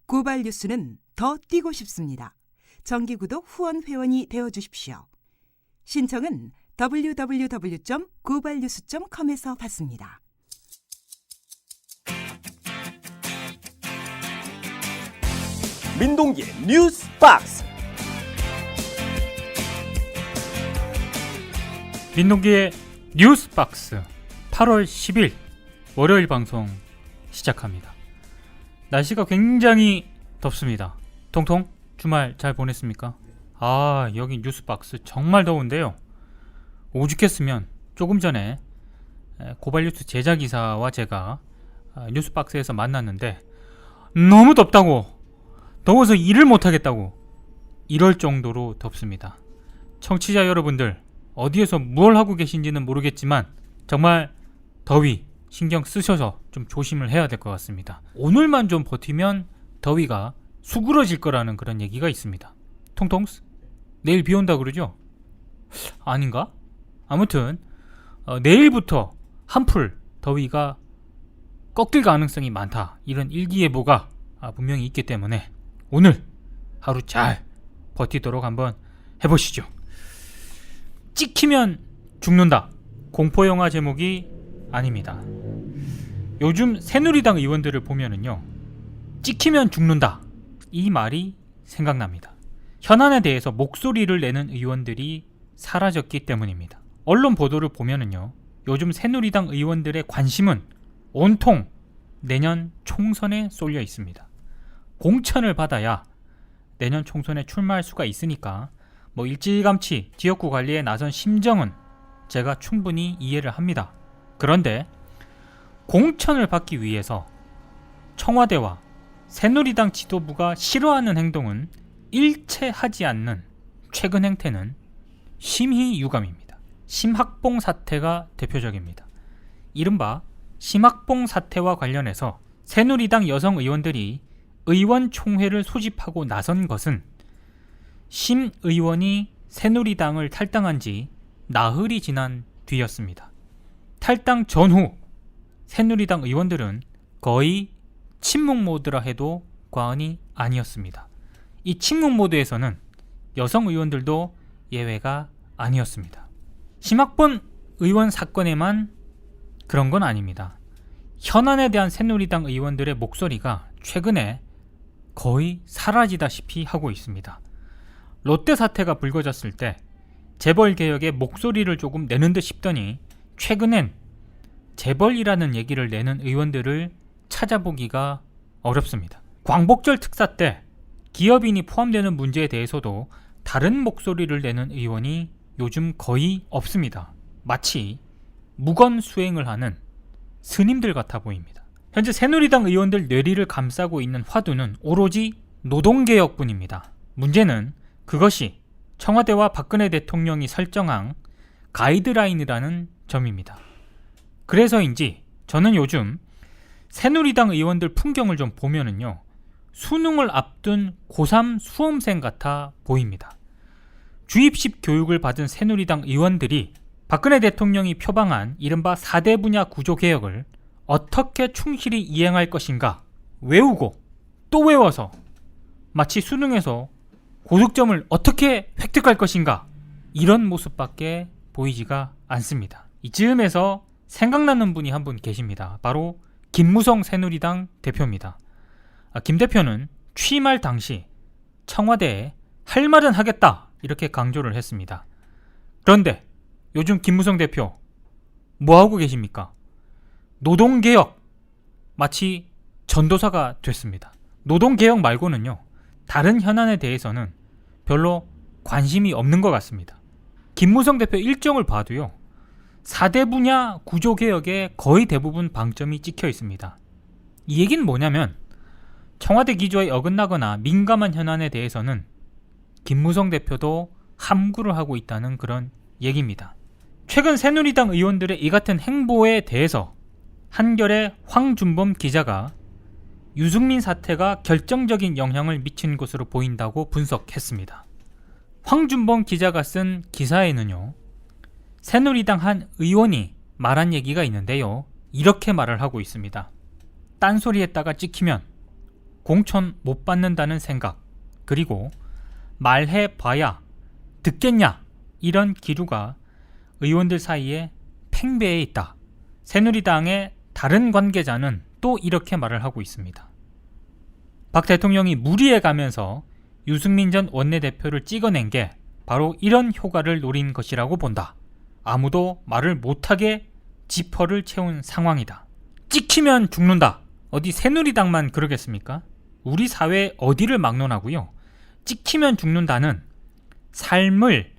고발 뉴스는 더 뛰고 싶습니다. 정기구독 후원 회원이 되어주십시오. 신청은 www.gobalnews.com에서 받습니다. 민동기의 뉴스 박스. 민동기의 뉴스 박스 8월 10일 월요일 방송 시작합니다. 날씨가 굉장히 덥습니다. 통통 주말 잘 보냈습니까? 여기 뉴스 박스 정말 더운데요. 오죽했으면 조금 전에 고발뉴스 제작이사와 제가 뉴스 박스에서 만났는데 너무 덥다고, 더워서 일을 못하겠다고 이럴 정도로 덥습니다. 청취자 여러분들 어디에서 뭘 하고 계신지는 모르겠지만 정말 더위 신경 쓰셔서 좀 조심을 해야 될 것 같습니다. 오늘만 좀 버티면 더위가 수그러질 거라는 그런 얘기가 있습니다. 통통스? 내일 비 온다 그러죠? 아닌가? 아무튼 내일부터 한풀 더위가 꺾일 가능성이 많다, 이런 일기예보가 분명히 있기 때문에 오늘 하루 잘 버티도록 한번 해보시죠. 찍히면 죽는다, 공포영화 제목이 아닙니다. 요즘 새누리당 의원들을 보면은요, 찍히면 죽는다 이 말이 생각납니다. 현안에 대해서 목소리를 내는 의원들이 사라졌기 때문입니다. 언론 보도를 보면은요, 요즘 새누리당 의원들의 관심은 온통 내년 총선에 쏠려 있습니다. 공천을 받아야 내년 총선에 출마할 수가 있으니까 일찌감치 지역구 관리에 나선 심정은 제가 충분히 이해를 합니다. 그런데 공천을 받기 위해서 청와대와 새누리당 지도부가 싫어하는 행동은 일체 하지 않는 최근 행태는 심히 유감입니다. 심학봉 사태가 대표적입니다. 이른바 심학봉 사태와 관련해서 새누리당 여성 의원들이 의원총회를 소집하고 나선 것은 심 의원이 새누리당을 탈당한 지 나흘이 지난 뒤였습니다. 탈당 전후 새누리당 의원들은 거의 침묵 모드라 해도 과언이 아니었습니다. 이 침묵 모드에서는 여성 의원들도 예외가 아니었습니다. 심학봉 의원 사건에만 그런 건 아닙니다. 현안에 대한 새누리당 의원들의 목소리가 최근에 거의 사라지다시피 하고 있습니다. 롯데 사태가 불거졌을 때 재벌개혁에 목소리를 조금 내는 듯 싶더니 최근엔 재벌이라는 얘기를 내는 의원들을 찾아보기가 어렵습니다. 광복절 특사 때 기업인이 포함되는 문제에 대해서도 다른 목소리를 내는 의원이 요즘 거의 없습니다. 마치 무건 수행을 하는 스님들 같아 보입니다. 현재 새누리당 의원들 뇌리를 감싸고 있는 화두는 오로지 노동개혁뿐입니다. 문제는 그것이 청와대와 박근혜 대통령이 설정한 가이드라인이라는 점입니다. 그래서인지 저는 요즘 새누리당 의원들 풍경을 좀 보면은요, 수능을 앞둔 고3 수험생 같아 보입니다. 주입식 교육을 받은 새누리당 의원들이 박근혜 대통령이 표방한 이른바 4대 분야 구조개혁을 어떻게 충실히 이행할 것인가 외우고 또 외워서 마치 수능에서 고득점을 어떻게 획득할 것인가, 이런 모습밖에 보이지가 않습니다. 이쯤에서 생각나는 분이 한 분 계십니다. 바로 김무성 새누리당 대표입니다. 김 대표는 취임할 당시 청와대에 할 말은 하겠다 이렇게 강조를 했습니다. 그런데 요즘 김무성 대표 뭐하고 계십니까? 노동개혁, 마치 전도사가 됐습니다. 노동개혁 말고는요, 다른 현안에 대해서는 별로 관심이 없는 것 같습니다. 김무성 대표 일정을 봐도요, 4대 분야 구조개혁에 거의 대부분 방점이 찍혀 있습니다. 이 얘기는 뭐냐면 청와대 기조에 어긋나거나 민감한 현안에 대해서는 김무성 대표도 함구를 하고 있다는 그런 얘기입니다. 최근 새누리당 의원들의 이 같은 행보에 대해서 한겨레 황준범 기자가 유승민 사태가 결정적인 영향을 미친 것으로 보인다고 분석했습니다. 황준범 기자가 쓴 기사에는요, 새누리당 한 의원이 말한 얘기가 있는데요, 이렇게 말을 하고 있습니다. 딴소리 했다가 찍히면 공천 못 받는다는 생각, 그리고 말해봐야 듣겠냐 이런 기류가 의원들 사이에 팽배해 있다. 새누리당의 다른 관계자는 또 이렇게 말을 하고 있습니다. 박 대통령이 무리해 가면서 유승민 전 원내대표를 찍어낸 게 바로 이런 효과를 노린 것이라고 본다. 아무도 말을 못하게 지퍼를 채운 상황이다. 찍히면 죽는다. 어디 새누리당만 그러겠습니까? 우리 사회 어디를 막론하고요. 찍히면 죽는다는 삶을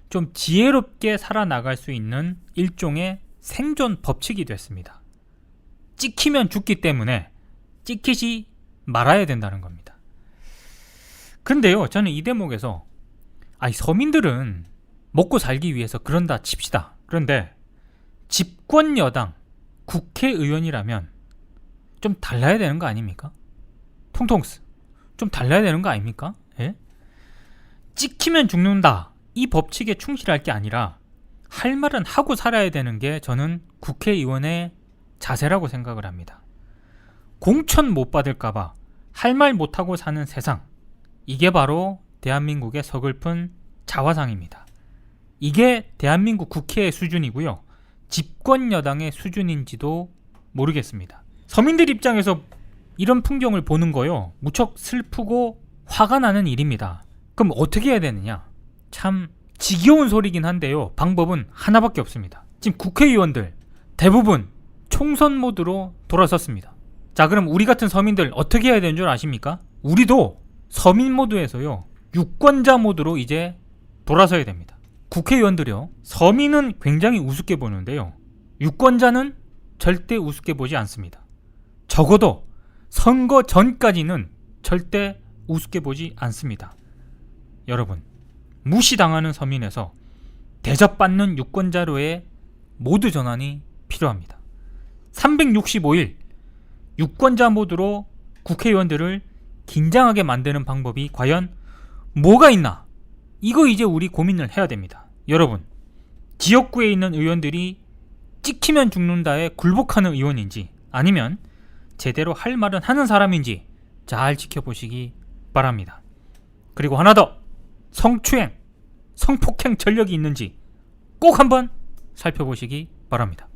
좀 지혜롭게 살아나갈 수 있는 일종의 생존 법칙이 됐습니다. 찍히면 죽기 때문에 찍히지 말아야 된다는 겁니다. 근데요, 저는 이 대목에서 서민들은 먹고 살기 위해서 그런다 칩시다. 그런데 집권 여당 국회의원이라면 좀 달라야 되는 거 아닙니까? 통통스 좀 달라야 되는 거 아닙니까? 예? 찍히면 죽는다 이 법칙에 충실할 게 아니라 할 말은 하고 살아야 되는 게 저는 국회의원의 자세라고 생각을 합니다. 공천 못 받을까봐 할 말 못하고 사는 세상, 이게 바로 대한민국의 서글픈 자화상입니다. 이게 대한민국 국회의 수준이고요, 집권 여당의 수준인지도 모르겠습니다. 서민들 입장에서 이런 풍경을 보는 거요, 무척 슬프고 화가 나는 일입니다. 그럼 어떻게 해야 되느냐? 참 지겨운 소리긴 한데요, 방법은 하나밖에 없습니다. 지금 국회의원들 대부분 총선 모드로 돌아섰습니다. 자, 그럼 우리 같은 서민들 어떻게 해야 되는 줄 아십니까? 우리도 서민 모드에서요, 유권자 모드로 이제 돌아서야 됩니다. 국회의원들이요, 서민은 굉장히 우습게 보는데요, 유권자는 절대 우습게 보지 않습니다. 적어도 선거 전까지는 절대 우습게 보지 않습니다. 여러분, 무시당하는 서민에서 대접받는 유권자로의 모드 전환이 필요합니다. 365일 유권자 모드로 국회의원들을 긴장하게 만드는 방법이 과연 뭐가 있나? 이거 이제 우리 고민을 해야 됩니다. 여러분, 지역구에 있는 의원들이 찍히면 죽는다에 굴복하는 의원인지 아니면 제대로 할 말은 하는 사람인지 잘 지켜보시기 바랍니다. 그리고 하나 더, 성추행, 성폭행 전력이 있는지 꼭 한번 살펴보시기 바랍니다.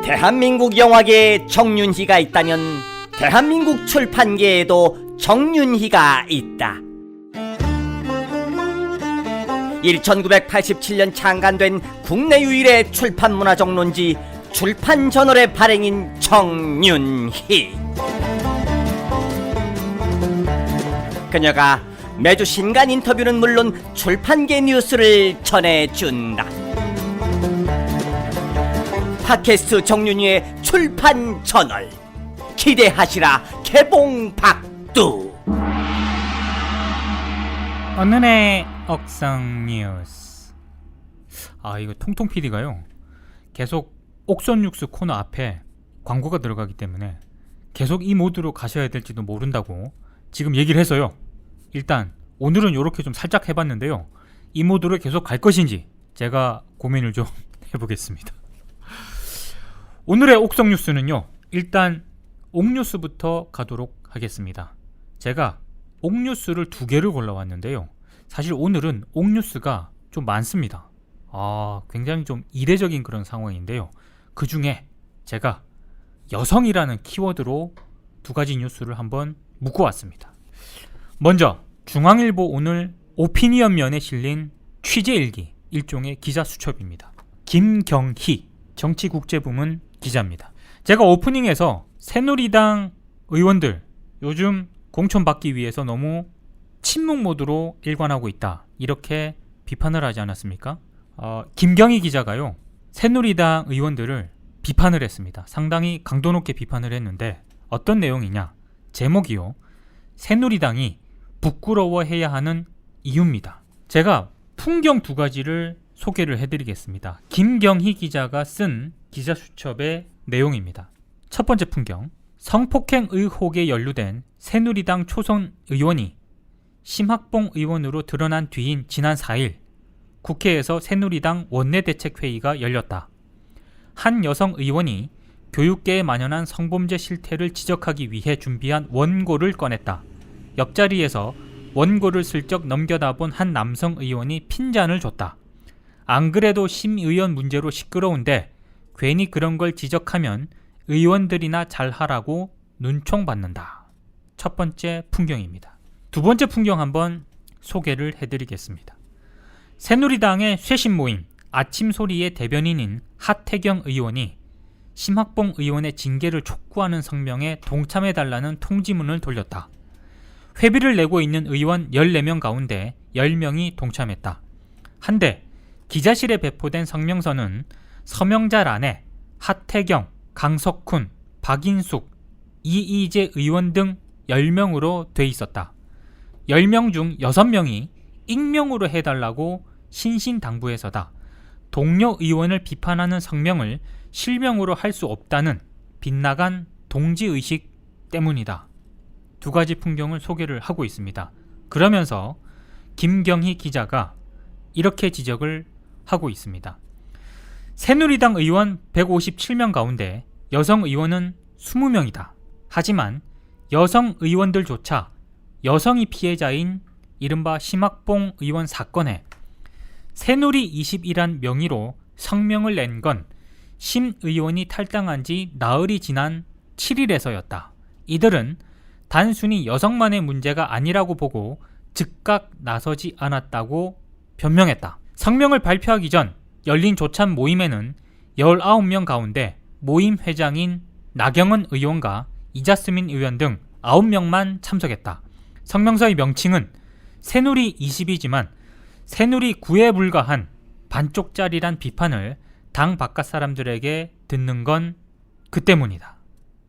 대한민국 영화계에 정윤희가 있다면 대한민국 출판계에도 정윤희가 있다. 1987년 창간된 국내 유일의 출판문화 정론지 출판저널의 발행인 정윤희. 그녀가 매주 신간 인터뷰는 물론 출판계 뉴스를 전해준다. 팟캐스트 정윤희의 출판저널 기대하시라. 개봉박두. 오늘의 억성 뉴스. 이거 통통 PD가요, 계속 옥선 뉴스 코너 앞에 광고가 들어가기 때문에 계속 이 모드로 가셔야 될지도 모른다고 지금 얘기를 해서요, 일단 오늘은 이렇게 좀 살짝 해봤는데요, 이 모드로 계속 갈 것인지 제가 고민을 좀 해보겠습니다. 오늘의 옥성 뉴스는요, 일단 옥뉴스부터 가도록 하겠습니다. 제가 옥뉴스를 2개를 골라왔는데요, 사실 오늘은 옥뉴스가 좀 많습니다. 굉장히 좀 이례적인 그런 상황인데요, 그 중에 제가 여성이라는 키워드로 2가지 뉴스를 한번 묶어왔습니다. 먼저 중앙일보 오늘 오피니언면에 실린 취재일기, 일종의 기자 수첩입니다. 김경희 정치국제부문 기자입니다. 제가 오프닝에서 새누리당 의원들 요즘 공천 받기 위해서 너무 침묵 모드로 일관하고 있다, 이렇게 비판을 하지 않았습니까? 김경희 기자가요, 새누리당 의원들을 비판을 했습니다. 상당히 강도 높게 비판을 했는데 어떤 내용이냐? 제목이요, 새누리당이 부끄러워해야 하는 이유입니다. 제가 풍경 2가지를 소개를 해드리겠습니다. 김경희 기자가 쓴 기자수첩의 내용입니다. 첫 번째 풍경, 성폭행 의혹에 연루된 새누리당 초선 의원이 심학봉 의원으로 드러난 뒤인 지난 4일 국회에서 새누리당 원내대책회의가 열렸다. 한 여성 의원이 교육계에 만연한 성범죄 실태를 지적하기 위해 준비한 원고를 꺼냈다. 옆자리에서 원고를 슬쩍 넘겨다본 한 남성 의원이 핀잔을 줬다. 안 그래도 심 의원 문제로 시끄러운데 괜히 그런 걸 지적하면 의원들이나 잘하라고 눈총 받는다. 첫 번째 풍경입니다. 두 번째 풍경 한번 소개를 해드리겠습니다. 새누리당의 쇄신 모임 아침소리의 대변인인 하태경 의원이 심학봉 의원의 징계를 촉구하는 성명에 동참해달라는 통지문을 돌렸다. 회비를 내고 있는 의원 14명 가운데 10명이 동참했다. 한데 기자실에 배포된 성명서는 서명자란에 하태경, 강석훈, 박인숙, 이이재 의원 등 10명으로 돼 있었다. 10명 중 6명이 익명으로 해달라고 신신당부해서다. 동료 의원을 비판하는 성명을 실명으로 할 수 없다는 빗나간 동지의식 때문이다. 두 가지 풍경을 소개를 하고 있습니다. 그러면서 김경희 기자가 이렇게 지적을 하고 있습니다. 새누리당 의원 157명 가운데 여성 의원은 20명이다. 하지만 여성 의원들조차 여성이 피해자인 이른바 심학봉 의원 사건에 새누리 20이란 명의로 성명을 낸 건 심 의원이 탈당한 지 나흘이 지난 7일에서였다. 이들은 단순히 여성만의 문제가 아니라고 보고 즉각 나서지 않았다고 변명했다. 성명을 발표하기 전 열린 조참 모임에는 19명 가운데 모임 회장인 나경원 의원과 이자스민 의원 등 9명만 참석했다. 성명서의 명칭은 새누리 20이지만 새누리 9에 불과한 반쪽짜리란 비판을 당 바깥 사람들에게 듣는 건 그 때문이다.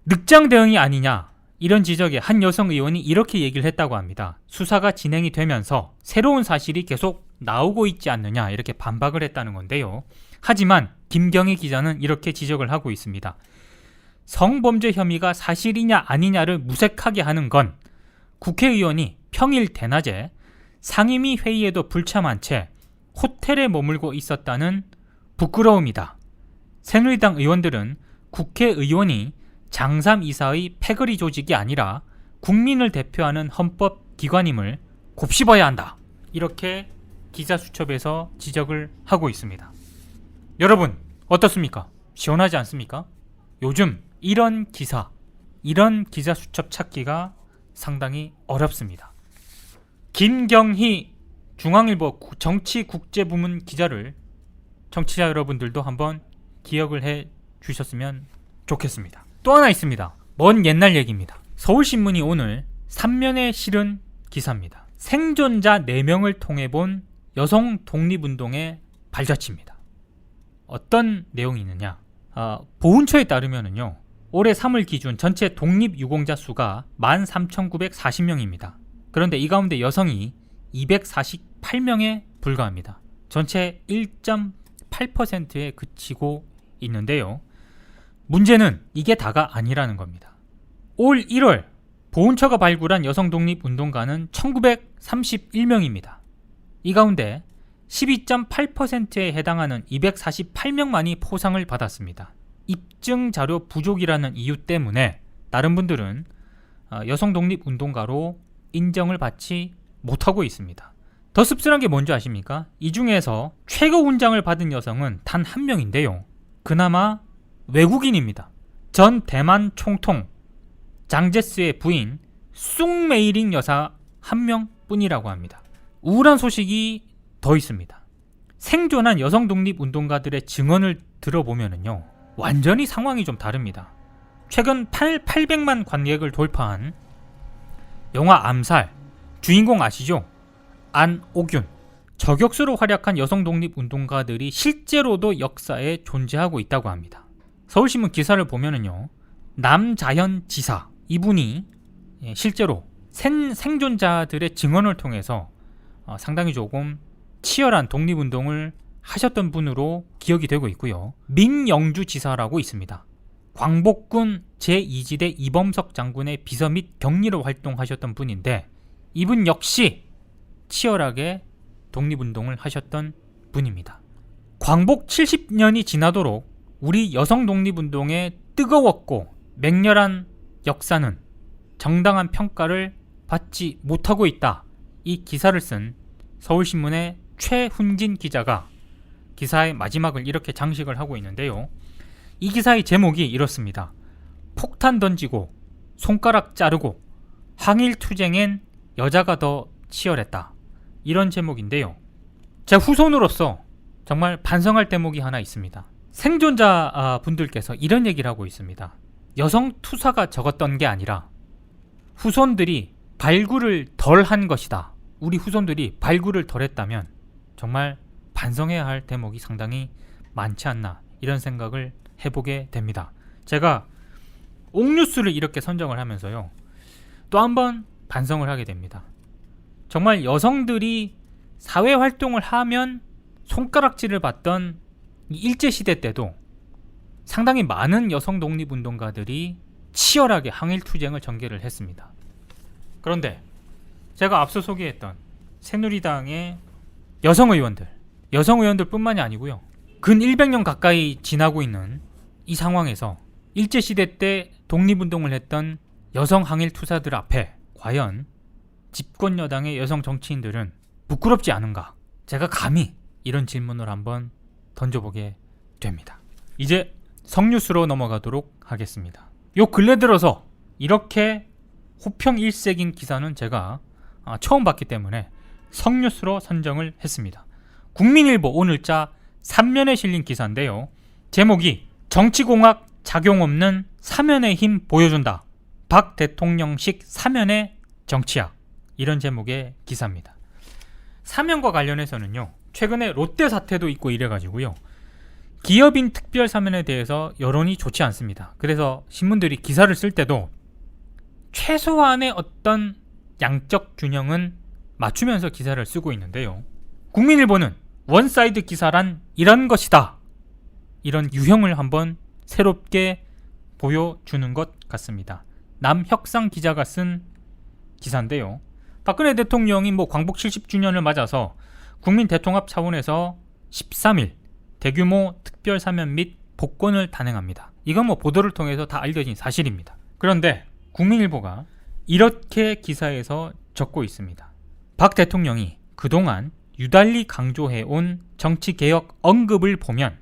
늑장 대응이 아니냐, 이런 지적에 한 여성 의원이 이렇게 얘기를 했다고 합니다. 수사가 진행이 되면서 새로운 사실이 계속 나오고 있지 않느냐, 이렇게 반박을 했다는 건데요. 하지만 김경희 기자는 이렇게 지적을 하고 있습니다. 성범죄 혐의가 사실이냐 아니냐를 무색하게 하는 건 국회의원이 평일 대낮에 상임위 회의에도 불참한 채 호텔에 머물고 있었다는 부끄러움이다. 새누리당 의원들은 국회의원이 장삼이사의 패거리 조직이 아니라 국민을 대표하는 헌법기관임을 곱씹어야 한다. 이렇게 기자수첩에서 지적을 하고 있습니다. 여러분 어떻습니까? 시원하지 않습니까? 요즘 이런 기사, 이런 기자수첩 찾기가 상당히 어렵습니다. 김경희 중앙일보 정치국제부문 기자를 정치자 여러분들도 한번 기억을 해 주셨으면 좋겠습니다. 또 하나 있습니다. 먼 옛날 얘기입니다. 서울신문이 오늘 3면에 실은 기사입니다. 생존자 4명을 통해 본 여성 독립운동의 발자취입니다. 어떤 내용이 있느냐, 보훈처에 따르면요, 올해 3월 기준 전체 독립유공자 수가 13,940명입니다. 그런데 이 가운데 여성이 248명에 불과합니다. 전체 1.8%에 그치고 있는데요. 문제는 이게 다가 아니라는 겁니다. 올 1월 보훈처가 발굴한 여성 독립운동가는 1931명입니다. 이 가운데 12.8%에 해당하는 248명만이 포상을 받았습니다. 입증 자료 부족이라는 이유 때문에 다른 분들은 여성 독립운동가로 인정을 받지 못하고 있습니다. 더 씁쓸한 게 뭔지 아십니까? 이 중에서 최고 훈장을 받은 여성은 단 한 명인데요. 그나마 외국인입니다. 전 대만 총통 장제스의 부인 숭메이링 여사 한 명뿐이라고 합니다. 우울한 소식이 더 있습니다. 생존한 여성 독립운동가들의 증언을 들어보면요, 완전히 상황이 좀 다릅니다. 최근 800만 관객을 돌파한 영화 암살, 주인공 아시죠? 안옥윤. 저격수로 활약한 여성 독립운동가들이 실제로도 역사에 존재하고 있다고 합니다. 서울신문 기사를 보면은요, 남자현 지사, 이분이 실제로 생존자들의 증언을 통해서 상당히 조금 치열한 독립운동을 하셨던 분으로 기억이 되고 있고요. 민영주 지사라고 있습니다. 광복군 제2지대 이범석 장군의 비서 및 격리로 활동하셨던 분인데, 이분 역시 치열하게 독립운동을 하셨던 분입니다. 광복 70년이 지나도록 우리 여성 독립운동의 뜨거웠고 맹렬한 역사는 정당한 평가를 받지 못하고 있다. 이 기사를 쓴 서울신문의 최훈진 기자가 기사의 마지막을 이렇게 장식을 하고 있는데요. 이 기사의 제목이 이렇습니다. 폭탄 던지고 손가락 자르고 항일투쟁엔 여자가 더 치열했다. 이런 제목인데요. 제 후손으로서 정말 반성할 대목이 하나 있습니다. 생존자 분들께서 이런 얘기를 하고 있습니다. 여성 투사가 적었던 게 아니라 후손들이 발굴을 덜 한 것이다. 우리 후손들이 발굴을 덜 했다면 정말 반성해야 할 대목이 상당히 많지 않나, 이런 생각을 해보게 됩니다. 제가 옥뉴스를 이렇게 선정을 하면서요, 또 한 번 반성을 하게 됩니다. 정말 여성들이 사회활동을 하면 손가락질을 받던 이 일제시대 때도 상당히 많은 여성 독립운동가들이 치열하게 항일투쟁을 전개를 했습니다. 그런데 제가 앞서 소개했던 새누리당의 여성 의원들 뿐만이 아니고요, 근 100년 가까이 지나고 있는 이 상황에서 일제시대 때 독립운동을 했던 여성 항일투사들 앞에 과연 집권 여당의 여성 정치인들은 부끄럽지 않은가? 제가 감히 이런 질문을 한번 던져보게 됩니다. 이제 성뉴스로 넘어가도록 하겠습니다. 요 근래 들어서 이렇게 호평일색인 기사는 제가 처음 봤기 때문에 성뉴스로 선정을 했습니다. 국민일보 오늘자 3면에 실린 기사인데요. 제목이 정치공학 작용 없는 사면의 힘 보여준다. 박 대통령식 사면의 정치학. 이런 제목의 기사입니다. 사면과 관련해서는요, 최근에 롯데 사태도 있고 이래가지고요, 기업인 특별 사면에 대해서 여론이 좋지 않습니다. 그래서 신문들이 기사를 쓸 때도 최소한의 어떤 양적 균형은 맞추면서 기사를 쓰고 있는데요. 국민일보는 원사이드 기사란 이런 것이다. 이런 유형을 한번 새롭게 보여주는 것 같습니다. 남혁상 기자가 쓴 기사인데요. 박근혜 대통령이 광복 70주년을 맞아서 국민 대통합 차원에서 13일 대규모 특별 사면 및 복권을 단행합니다. 이건 보도를 통해서 다 알려진 사실입니다. 그런데 국민일보가 이렇게 기사에서 적고 있습니다. 박 대통령이 그동안 유달리 강조해온 정치개혁 언급을 보면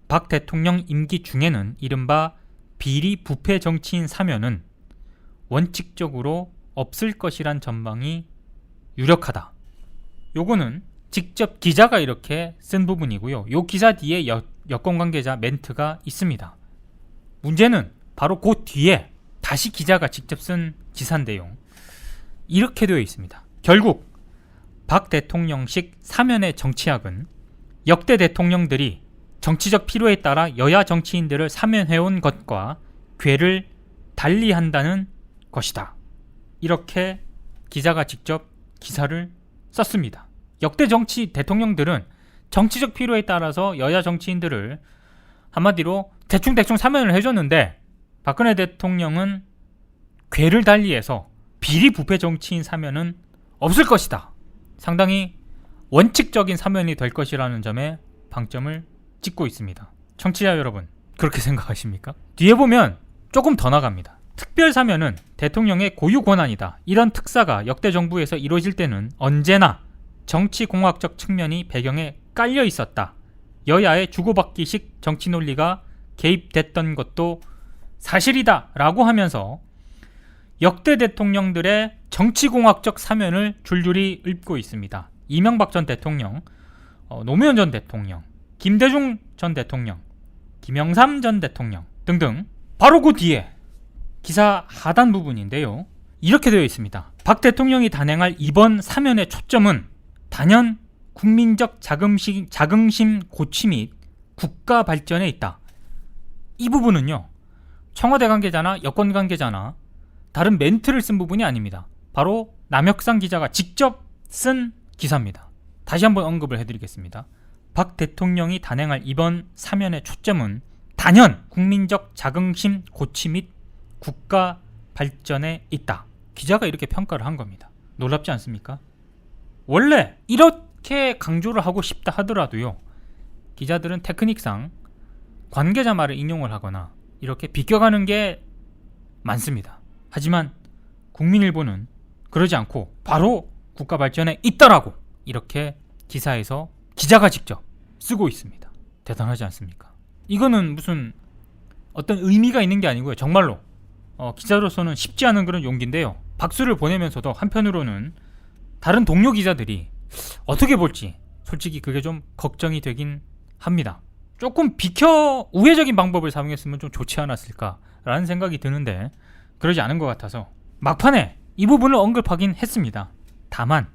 박 대통령 임기 중에는 이른바 비리 부패 정치인 사면은 원칙적으로 없을 것이란 전망이 유력하다. 요거는 직접 기자가 이렇게 쓴 부분이고요. 요 기사 뒤에 여권 관계자 멘트가 있습니다. 문제는 바로 그 뒤에 다시 기자가 직접 쓴 기사인데요. 이렇게 되어 있습니다. 결국 박 대통령식 사면의 정치학은 역대 대통령들이 정치적 필요에 따라 여야 정치인들을 사면해온 것과 궤를 달리한다는 것이다. 이렇게 기자가 직접 기사를 썼습니다. 역대 정치 대통령들은 정치적 필요에 따라서 여야 정치인들을 한마디로 대충 사면을 해줬는데, 박근혜 대통령은 궤를 달리해서 비리 부패 정치인 사면은 없을 것이다. 상당히 원칙적인 사면이 될 것이라는 점에 방점을 찍고 있습니다. 청취자 여러분, 그렇게 생각하십니까? 뒤에 보면 조금 더 나갑니다. 특별 사면은 대통령의 고유 권한이다. 이런 특사가 역대 정부에서 이루어질 때는 언제나 정치공학적 측면이 배경에 깔려 있었다. 여야의 주고받기식 정치 논리가 개입됐던 것도 사실이다 라고 하면서 역대 대통령들의 정치공학적 사면을 줄줄이 읊고 있습니다. 이명박 전 대통령, 노무현 전 대통령, 김대중 전 대통령, 김영삼 전 대통령 등등. 바로 그 뒤에 기사 하단 부분인데요, 이렇게 되어 있습니다. 박 대통령이 단행할 이번 사면의 초점은 단연 국민적 자긍심 고취 및 국가 발전에 있다. 이 부분은요, 청와대 관계자나 여권 관계자나 다른 멘트를 쓴 부분이 아닙니다. 바로 남혁상 기자가 직접 쓴 기사입니다. 다시 한번 언급을 해드리겠습니다. 박 대통령이 단행할 이번 사면의 초점은 단연 국민적 자긍심 고취 및 국가 발전에 있다. 기자가 이렇게 평가를 한 겁니다. 놀랍지 않습니까? 원래 이렇게 강조를 하고 싶다 하더라도요, 기자들은 테크닉상 관계자 말을 인용을 하거나 이렇게 비껴가는 게 많습니다. 하지만 국민일보는 그러지 않고 바로 국가 발전에 있다라고 이렇게 기사에서 기자가 직접 쓰고 있습니다. 대단하지 않습니까? 이거는 무슨 어떤 의미가 있는 게 아니고요. 정말로 기자로서는 쉽지 않은 그런 용기인데요. 박수를 보내면서도 한편으로는 다른 동료 기자들이 어떻게 볼지 솔직히 그게 좀 걱정이 되긴 합니다. 조금 비켜 우회적인 방법을 사용했으면 좀 좋지 않았을까라는 생각이 드는데 그러지 않은 것 같아서 막판에 이 부분을 언급하긴 했습니다. 다만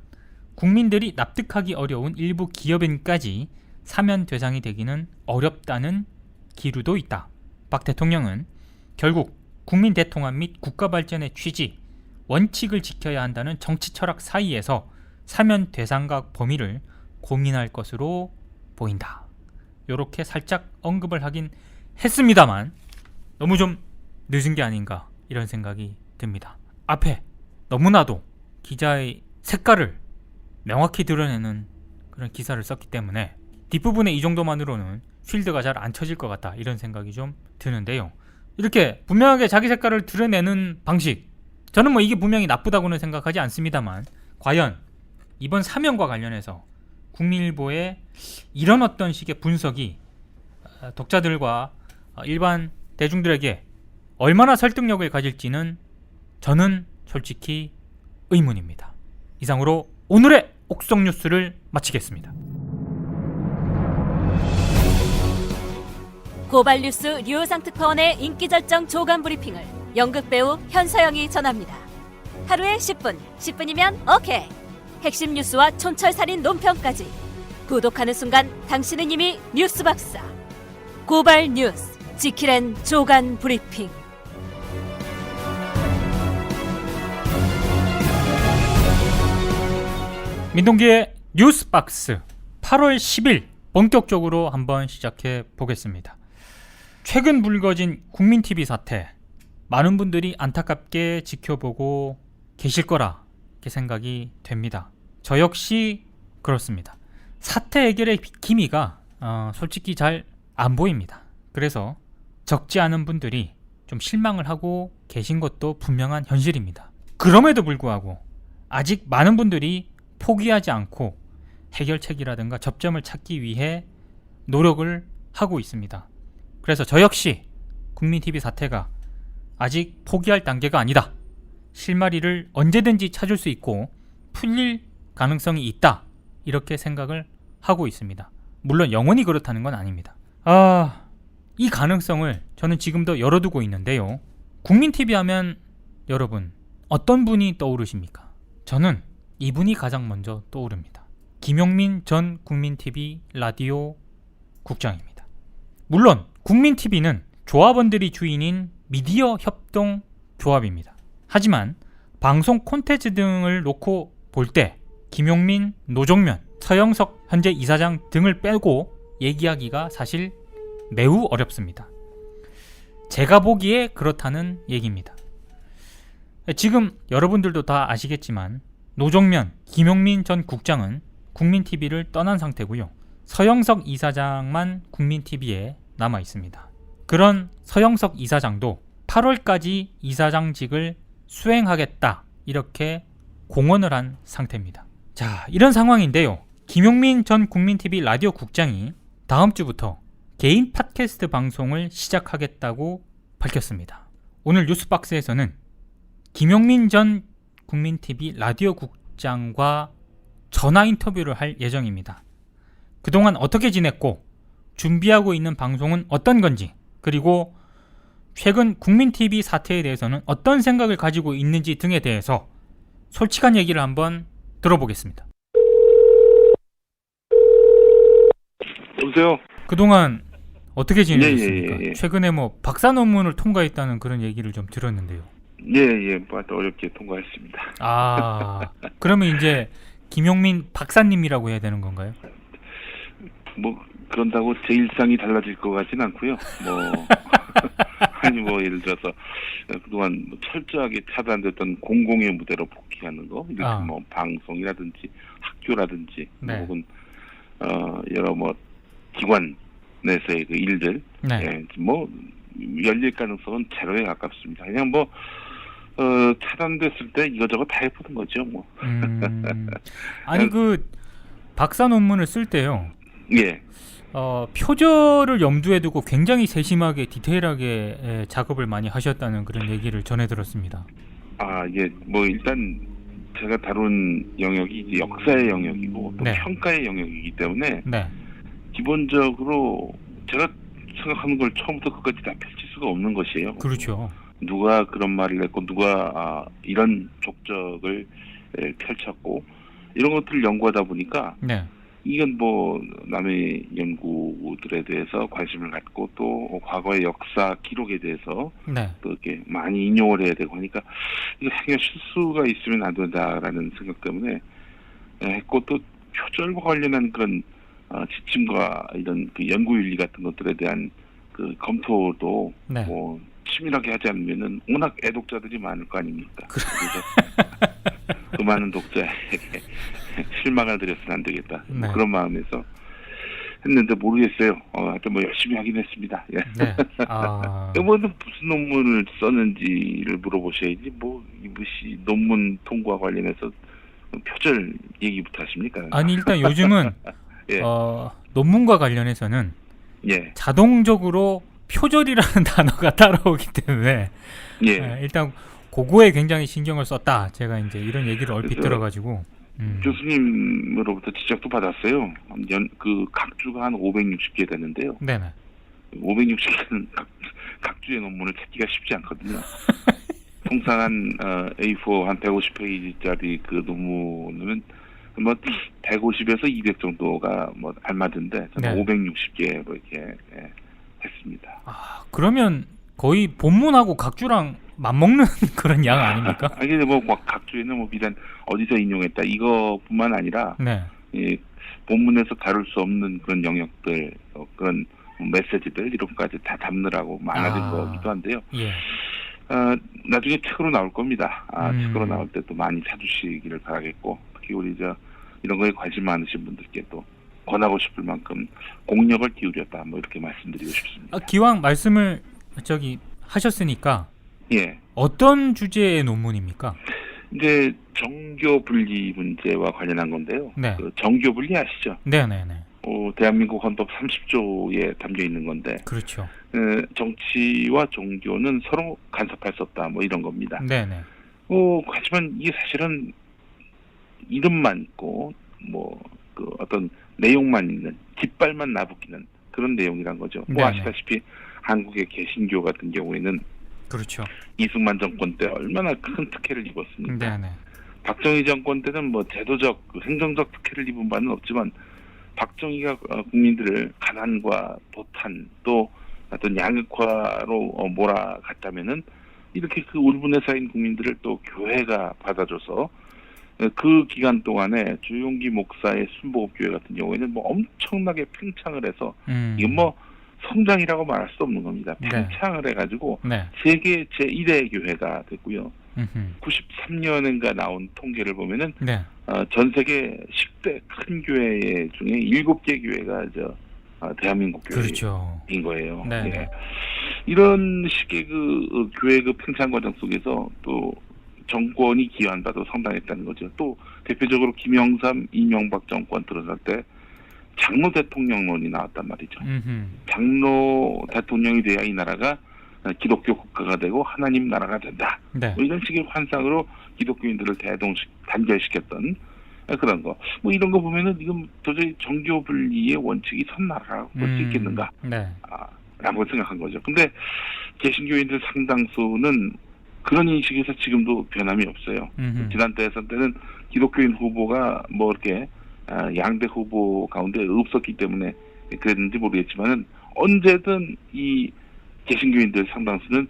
국민들이 납득하기 어려운 일부 기업인까지 사면 대상이 되기는 어렵다는 기류도 있다. 박 대통령은 결국 국민 대통합 및 국가 발전의 취지, 원칙을 지켜야 한다는 정치 철학 사이에서 사면 대상과 범위를 고민할 것으로 보인다. 요렇게 살짝 언급을 하긴 했습니다만 너무 좀 늦은 게 아닌가 이런 생각이 듭니다. 앞에 너무나도 기자의 색깔을 명확히 드러내는 그런 기사를 썼기 때문에 뒷부분에 이 정도만으로는 필드가 잘 안 쳐질 것 같다 이런 생각이 좀 드는데요. 이렇게 분명하게 자기 색깔을 드러내는 방식, 저는 뭐 이게 분명히 나쁘다고는 생각하지 않습니다만 과연 이번 사면과 관련해서 국민일보의 이런 어떤 식의 분석이 독자들과 일반 대중들에게 얼마나 설득력을 가질지는 저는 솔직히 의문입니다. 이상으로 오늘의 옥성 뉴스를 마치겠습니다. 고발뉴스 류호상 특파원의 인기절정 조간 브리핑을 연극배우 현서영이 전합니다. 하루에 10분, 10분이면 오케이. 핵심 뉴스와 촌철살인 논평까지. 구독하는 순간 당신은 이미 뉴스 박사. 고발뉴스 지킬앤 조간 브리핑. 민동기의 뉴스박스 8월 10일 본격적으로 한번 시작해 보겠습니다. 최근 불거진 국민TV 사태, 많은 분들이 안타깝게 지켜보고 계실 거라 이렇게 생각이 됩니다. 저 역시 그렇습니다. 사태 해결의 기미가 솔직히 잘 안 보입니다. 그래서 적지 않은 분들이 좀 실망을 하고 계신 것도 분명한 현실입니다. 그럼에도 불구하고 아직 많은 분들이 포기하지 않고 해결책이라든가 접점을 찾기 위해 노력을 하고 있습니다. 그래서 저 역시 국민TV 사태가 아직 포기할 단계가 아니다. 실마리를 언제든지 찾을 수 있고 풀릴 가능성이 있다. 이렇게 생각을 하고 있습니다. 물론 영원히 그렇다는 건 아닙니다. 이 가능성을 저는 지금도 열어두고 있는데요. 국민TV 하면 여러분 어떤 분이 떠오르십니까? 저는 이분이 가장 먼저 떠오릅니다. 김용민 전 국민TV 라디오 국장입니다. 물론 국민TV는 조합원들이 주인인 미디어 협동 조합입니다. 하지만 방송 콘텐츠 등을 놓고 볼 때 김용민, 노정면, 서영석 현재 이사장 등을 빼고 얘기하기가 사실 매우 어렵습니다. 제가 보기에 그렇다는 얘기입니다. 지금 여러분들도 다 아시겠지만 노정면, 김용민 전 국장은 국민TV를 떠난 상태고요. 서영석 이사장만 국민TV에 남아 있습니다. 그런 서영석 이사장도 8월까지 이사장직을 수행하겠다 이렇게 공언을 한 상태입니다. 자, 이런 상황인데요. 김용민 전 국민TV 라디오 국장이 다음 주부터 개인 팟캐스트 방송을 시작하겠다고 밝혔습니다. 오늘 뉴스박스에서는 김용민 전 국민TV 라디오 국장과 전화 인터뷰를 할 예정입니다. 그동안 어떻게 지냈고 준비하고 있는 방송은 어떤 건지, 그리고 최근 국민TV 사태에 대해서는 어떤 생각을 가지고 있는지 등에 대해서 솔직한 얘기를 한번 들어보겠습니다. 여보세요? 그동안 어떻게 지내셨습니까? 예. 최근에 뭐 박사 논문을 통과했다는 그런 얘기를 좀 들었는데요. 예, 어렵게 통과했습니다. 그러면 이제 김용민 박사님이라고 해야 되는 건가요? 뭐 그런다고 제 일상이 달라질 것 같진 않고요. 아니 예를 들어서 그동안 철저하게 차단됐던 공공의 무대로 복귀하는 거, 이렇게 뭐 방송이라든지 학교라든지 네. 혹은 여러 기관 내에서의 그 일들, 네. 예, 뭐 열릴 가능성은 제로에 가깝습니다. 그냥 뭐 차단됐을 때 이거저거 다 해보는 거죠, 뭐. 아니 그 박사 논문을 쓸 때요. 예, 표절을 염두에 두고 굉장히 세심하게 디테일하게 작업을 많이 하셨다는 그런 얘기를 전해 들었습니다. 이게 뭐 일단 제가 다룬 영역이 이제 역사의 영역이고 또 네. 평가의 영역이기 때문에 네. 기본적으로 제가 생각하는 걸 처음부터 끝까지 다 펼칠 수가 없는 것이에요. 그렇죠. 누가 그런 말을 했고 누가 이런 족적을 펼쳤고 이런 것들을 연구하다 보니까 네. 이건 뭐 남의 연구들에 대해서 관심을 갖고 또 과거의 역사 기록에 대해서 네. 또 이렇게 많이 인용을 해야 되고 하니까 이거 행여 실수가 있으면 안 된다라는 생각 때문에 했고 또 표절과 관련한 그런 지침과 이런 그 연구윤리 같은 것들에 대한 그 검토도 네. 뭐 치밀하게 하지 않으면은 워낙 애독자들이 많을 거 아닙니까? 그래서 그 많은 독자에게 실망을 드렸으면 안 되겠다. 네. 그런 마음에서 했는데 모르겠어요. 하여튼 뭐 열심히 하긴 했습니다. 예. 네. 뭐 무슨 논문을 썼는지를 물어보셔야지 뭐 이것이 논문 통과와 관련해서 표절 얘기부터 하십니까? 아니 일단 요즘은 예. 논문과 관련해서는 예. 자동적으로 표절이라는 단어가 따라오기 때문에 예. 일단 그거에 굉장히 신경을 썼다. 제가 이제 이런 얘기를 얼핏 그래서 들어가지고 교수님으로부터 지적도 받았어요. 그 각주가 한 560개 되는데요. 네네. 560개는 각주의 논문을 찾기가 쉽지 않거든요. 통상 한 A4 한 150페이지짜리 그 논문은 뭐 150에서 200 정도가 뭐 알맞은데 저는 네. 560개로 이렇게 했습니다. 그러면 거의 본문하고 각주랑 맞먹는 그런 양 아닙니까? 이게 뭐 각주에는 뭐 비단 어디서 인용했다 이거뿐만 아니라 네. 본문에서 다룰 수 없는 그런 영역들 그런 메시지들 이런 것까지 다 담느라고 많아진 거기도 한데요. 예. 나중에 책으로 나올 겁니다. 책으로 음. 나올 때 또 많이 찾으시기를 바라겠고 특히 우리 이런 거에 관심 많으신 분들께 또 권하고 싶을 만큼 공력을 기울였다 뭐 이렇게 말씀드리고 싶습니다. 기왕 말씀을 하셨으니까 예. 어떤 주제의 논문입니까? 이제 정교 분리 문제와 관련한 건데요. 네. 그 정교 분리 아시죠? 네네네. 대한민국 헌법 30조에 담겨 있는 건데 그렇죠. 정치와 종교는 서로 간섭할 수 없다 뭐 이런 겁니다. 네네. 하지만 이게 사실은 이름만 있고 뭐 그 어떤 내용만 있는 깃발만 나부끼는 그런 내용이란 거죠. 네네. 아시다시피 한국의 개신교 같은 경우에는 그렇죠. 이승만 정권 때 얼마나 큰 특혜를 입었습니까? 네네. 박정희 정권 때는 뭐 제도적, 행정적 특혜를 입은 바는 없지만 박정희가 국민들을 가난과 도탄 또 어떤 양극화로 몰아갔다면은 이렇게 그 울분에 쌓인 국민들을 또 교회가 받아줘서 그 기간 동안에 주용기 목사의 순복음교회 같은 경우에는 뭐 엄청나게 팽창을 해서 이건 뭐 성장이라고 말할 수 없는 겁니다. 팽창을 해가지고 네. 세계 제1의 교회가 됐고요. 음흠. 93년인가 나온 통계를 보면은 네. 전 세계 10대 큰 교회 중에 7개 교회가 대한민국 교회인 그렇죠. 거예요. 네. 예. 이런 식의 그 교회 그 팽창 과정 속에서 또 정권이 기여한 바도 상당했다는 거죠. 또 대표적으로 김영삼, 이명박 정권 들어설 때 장로 대통령론이 나왔단 말이죠. 장로 대통령이 돼야 이 나라가 기독교 국가가 되고 하나님 나라가 된다. 네. 뭐 이런 식의 환상으로 기독교인들을 단결시켰던 그런 거. 뭐 이런 거 보면은 이건 도저히 정교 분리의 원칙이 선 나라라고 볼 수 있겠는가? 네. 라고 생각한 거죠. 근데 개신교인들 상당수는 그런 인식에서 지금도 변함이 없어요. 지난 대선 때는 기독교인 후보가 뭐 이렇게 양대 후보 가운데 없었기 때문에 그랬는지 모르겠지만은 언제든 이 개신교인들 상당수는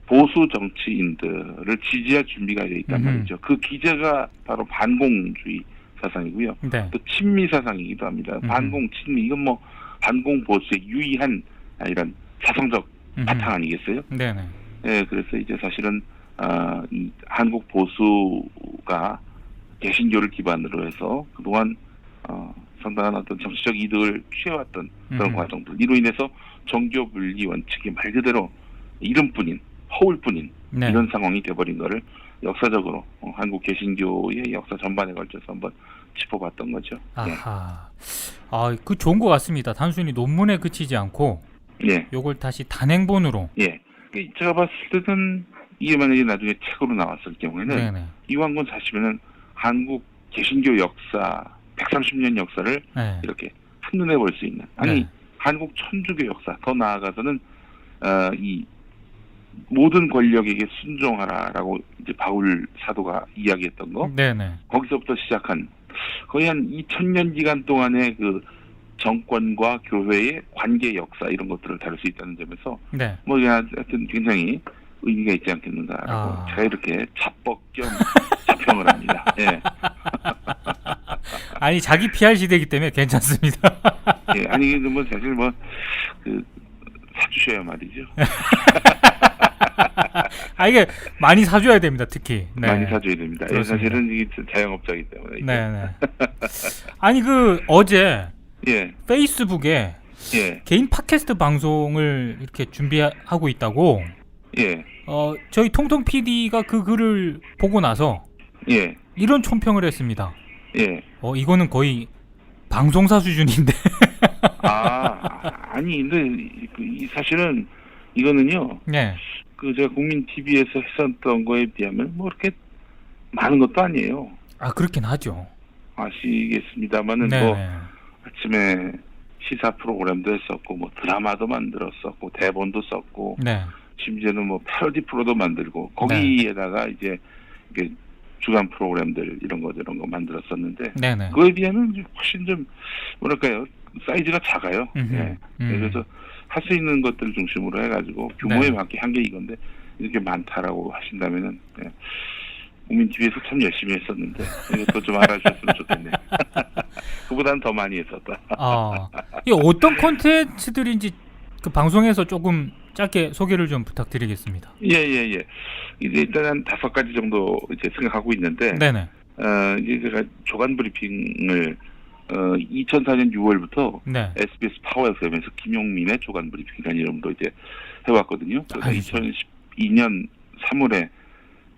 보수 정치인들을 지지할 준비가 되어 있단 말이죠. 그 기제가 바로 반공주의 사상이고요. 네. 또 친미 사상이기도 합니다. 반공, 친미 이건 뭐 반공 보수의 유의한 이런 사상적 바탕 아니겠어요? 네네. 네, 그래서 이제 사실은 이 한국 보수가 개신교를 기반으로 해서 그동안 상당한 어떤 정치적 이득을 취해왔던 그런 음. 과정들 이로 인해서 정교 분리 원칙이 말 그대로 이름뿐인 허울뿐인 네. 이런 상황이 돼버린 거를 역사적으로 한국 개신교의 역사 전반에 걸쳐서 한번 짚어봤던 거죠. 아하. 아, 그 좋은 것 같습니다. 단순히 논문에 그치지 않고 예, 요걸 다시 단행본으로. 예. 제가 봤을 때는 이게 만약에 나중에 책으로 나왔을 경우에는 네네. 이왕군 사시면은 한국 개신교 역사 130년 역사를 네. 이렇게 한눈에 볼 수 있는 아니 네. 한국 천주교 역사 더 나아가서는 이 모든 권력에게 순종하라라고 이제 바울 사도가 이야기했던 거 네네. 거기서부터 시작한 거의 한 2000년 기간 동안의 그 정권과 교회의 관계 역사 이런 것들을 다룰 수 있다는 점에서 네. 뭐 하여튼 굉장히 의미가 있지 않겠는가라고 아. 제가 이렇게 자뻑 겸 자평을 합니다. 예. 아니 자기 PR 시대이기 때문에 괜찮습니다. 예, 아니 뭐 사실 뭐 그 사주셔야 말이죠. 아 이게 많이 사줘야 됩니다. 특히. 네. 많이 사줘야 됩니다. 예, 그렇습니다. 사실은 이게 자영업자이기 때문에. 이게. 네네. 아니 그 어제 예, 페이스북에 예, 개인 팟캐스트 방송을 이렇게 준비하고 있다고 예, 저희 통통 PD가 그 글을 보고 나서 예, 이런 촌평을 했습니다. 예. 이거는 거의 방송사 수준인데. 아니 근데 사실은 이거는요. 네. 그 제가 국민 TV에서 했었던 거에 비하면 뭐 그렇게 많은 것도 아니에요. 아 그렇긴 하죠. 아시겠습니다만은 네. 뭐 아침에 시사 프로그램도 했었고 뭐 드라마도 만들었었고 대본도 썼고 네. 심지어는 뭐 패러디 프로도 만들고 거기에다가 이제 이게 주간 프로그램들 이런 거 만들었었는데 네네. 그거에 비하면 훨씬 좀 뭐랄까요 사이즈가 작아요. 음흠. 예. 그래서 할 수 있는 것들을 중심으로 해가지고 규모에 네. 맞게 한 게 이건데 이렇게 많다라고 하신다면은 예. 국민 TV에서 참 열심히 했었는데 이것도 좀 알아주셨으면 좋겠네요. 그보다는 더 많이 했었다. 이 어떤 콘텐츠들인지 그 방송에서 조금 짧게 소개를 좀 부탁드리겠습니다. 예. 이제 일단 한 5가지 정도 이제 생각하고 있는데, 네네. 이제 제가 조간 브리핑을 2004년 6월부터 네. SBS 파워 FM에서 김용민의 조간 브리핑이라는 이름으로 이제 해왔거든요. 그래서 알겠죠. 2012년 3월에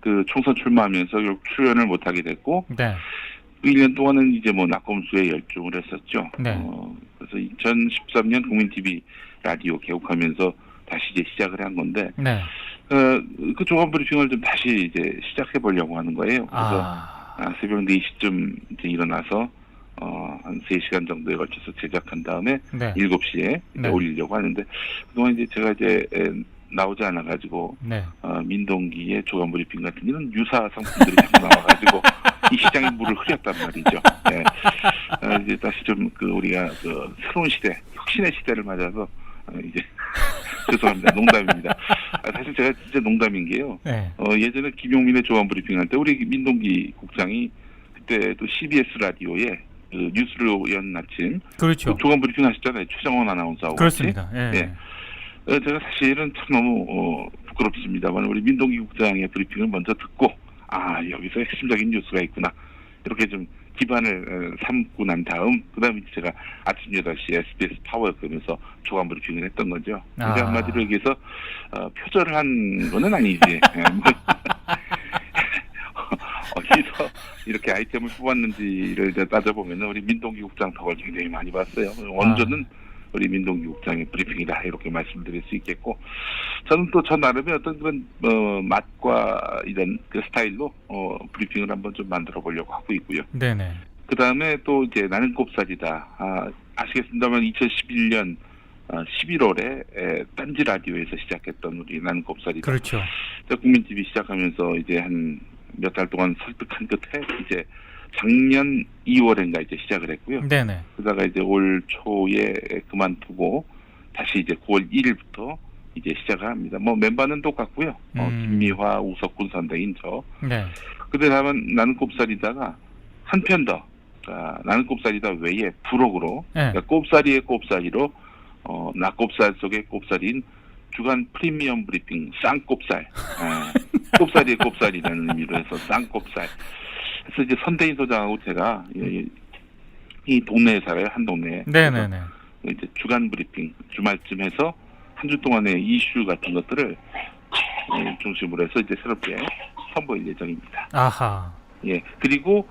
그 총선 출마하면서 결국 출연을 못하게 됐고, 네. 그 1년 동안은 이제 뭐 낙검수에 열중을 했었죠. 네. 그래서 2013년 국민 TV 라디오 개국하면서 다시 이제 시작을 한 건데, 네. 그 조간 브리핑을 좀 다시 이제 시작해 보려고 하는 거예요. 그래서 새벽 4시쯤 이제 일어나서 한 3시간 정도에 걸쳐서 제작한 다음에 네. 7시에 네. 올리려고 하는데 그동안 이제 제가 이제 나오지 않아 가지고 네. 민동기의 조간 브리핑 같은 이런 유사 상품들이 자꾸 나와 가지고 이 시장에 물을 흐렸단 말이죠. 네. 이제 다시 좀 우리가 새로운 시대, 혁신의 시대를 맞아서 이제 죄송합니다. 농담입니다. 사실 제가 진짜 농담인 게요. 네. 예전에 김용민의 조간 브리핑 할 때 우리 민동기 국장이 그때도 CBS 라디오에 뉴스로 연 아침 그렇죠. 조간 브리핑 하셨잖아요. 최정원 아나운서하고 그렇습니다. 예. 예. 제가 사실은 참 너무 부끄럽습니다만 우리 민동기 국장의 브리핑을 먼저 듣고 여기서 핵심적인 뉴스가 있구나 이렇게 좀 기반을 삼고 난 다음 그다음에 제가 아침 8시에 SBS 파워 FM에서 조간 브리핑을 했던 거죠. 그러니까 한마디로 얘기해서 표절을 한 거는 아니지. 어디서 이렇게 아이템을 뽑았는지를 따져보면 우리 민동기 국장 덕을 굉장히 많이 봤어요. 원조는 우리 민동기 국장의 브리핑이다 이렇게 말씀드릴 수 있겠고 저는 또 저 나름의 어떤 그런 맛과 이런 그 스타일로 브리핑을 한번 좀 만들어 보려고 하고 있고요. 네네. 그 다음에 또 이제 나는 꼽살이다. 아시겠습니다만 2011년 11월에 딴지 라디오에서 시작했던 우리 나는 꼽살이다. 그렇죠. 국민 TV 시작하면서 이제 한 몇 달 동안 설득한 끝에 이제 작년 2월인가 이제 시작을 했고요. 네네. 그러다가 이제 올 초에 그만두고 다시 이제 9월 1일부터 이제 시작을 합니다. 뭐 멤버는 똑같고요. 김미화, 우석군 선대인 저. 네. 근데 나는 꼽살이다가 한 편 더. 나는 꼽살이다 외에 부록으로 네. 그러니까 꼽살이의 꼽살이로 낙곱살 속의 꼽살인 주간 프리미엄 브리핑 쌍꼽살. 꼽살이의 꼽살이라는 의미로 해서 쌍꼽살. 그래서 이제 선대인 소장하고 제가 이 동네에 살아요. 한 동네에. 네네네. 이제 주간 브리핑 주말쯤 해서 한 주 동안의 이슈 같은 것들을 중심으로 해서 이제 새롭게 선보일 예정입니다. 아하. 예. 그리고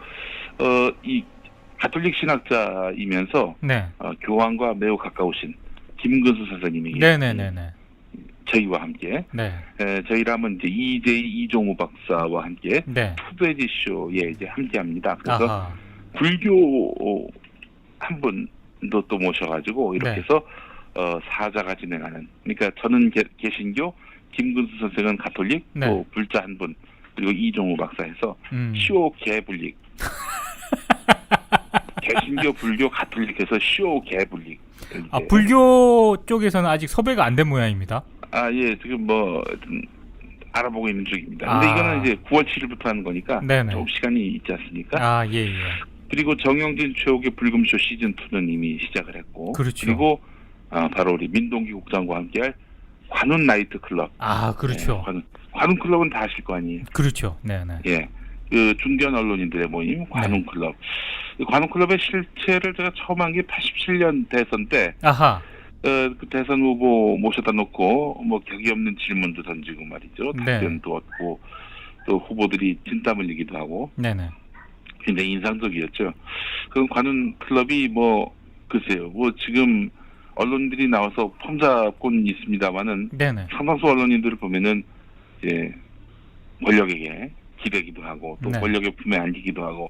이 가톨릭 신학자이면서 네. 교황과 매우 가까우신 김근수 선생님이 네네네네. 저희와 함께 네. 저희라면 이제 이재희 이종우 박사와 함께 네. 푸드에지 쇼에 이제 함께합니다. 그래서 아하. 불교 한 분도 또 모셔가지고 이렇게 네. 해서 사자가 진행하는. 그러니까 저는 개신교, 김근수 선생은 가톨릭, 네. 또 불자 한 분, 그리고 이종우 박사해서 쇼 개불릭. 개신교, 불교, 가톨릭해서 쇼 개불릭. 아, 불교 쪽에서는 아직 섭외가 안 된 모양입니다. 예, 지금 좀 알아보고 있는 중입니다. 근데 이거는 이제 9월 7일부터 하는 거니까 네네. 좀 시간이 있지 않습니까? 아, 예, 예. 그리고 정영진 최욱의 불금쇼 시즌2는 이미 시작을 했고. 그렇죠. 그리고 바로 우리 민동기 국장과 함께할 관훈 나이트 클럽. 아, 그렇죠. 관훈 클럽은 다 아실 거 아니에요? 그렇죠. 네네. 예. 그 중견 언론인들의 모임 관훈 클럽. 이 관훈 클럽의 실체를 제가 처음 한 게 87년 대선 때 아하. 그 대선 후보 모셔다 놓고 뭐 격이 없는 질문도 던지고 말이죠. 네. 답변도 얻고 또 후보들이 진땀 흘리기도 하고 네네. 굉장히 인상적이었죠. 그럼 관훈 클럽이 뭐 글쎄요. 뭐 지금 언론들이 나와서 폼잡고는 있습니다만은 네네. 상당수 언론인들을 보면은 이제 권력에게 기대기도 하고 또 네. 권력의 품에 안기기도 하고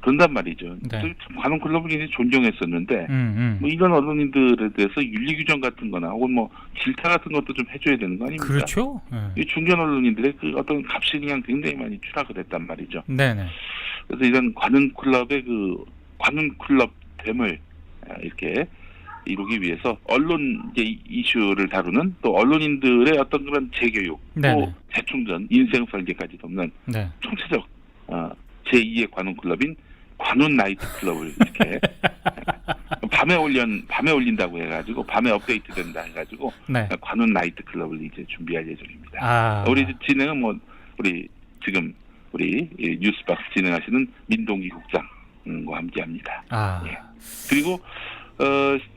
그런단 말이죠. 네. 관훈 클럽을 굉장히 존경했었는데 뭐 음. 이런 언론인들에 대해서 윤리 규정 같은 거나 혹은 뭐 질타 같은 것도 좀 해줘야 되는 거 아닙니까? 그렇죠. 이 중견 언론인들의 그 어떤 값이 그냥 굉장히 많이 추락을 했단 말이죠. 네네. 그래서 이런 관훈 클럽의 그 관훈 클럽 됨을 이렇게 이루기 위해서 언론 이슈를 다루는 또 언론인들의 어떤 그런 재교육, 네네. 또 재충전, 인생 설계까지 돕는 네. 총체적 제2의 관훈 클럽인 관훈 나이트 클럽을 이렇게 밤에 올린다고 해가지고 밤에 업데이트 된다 해가지고 네. 관훈 나이트 클럽을 이제 준비할 예정입니다. 아. 우리 진행은 뭐 우리 뉴스박스 진행하시는 민동기 국장과 함께합니다. 아. 예. 그리고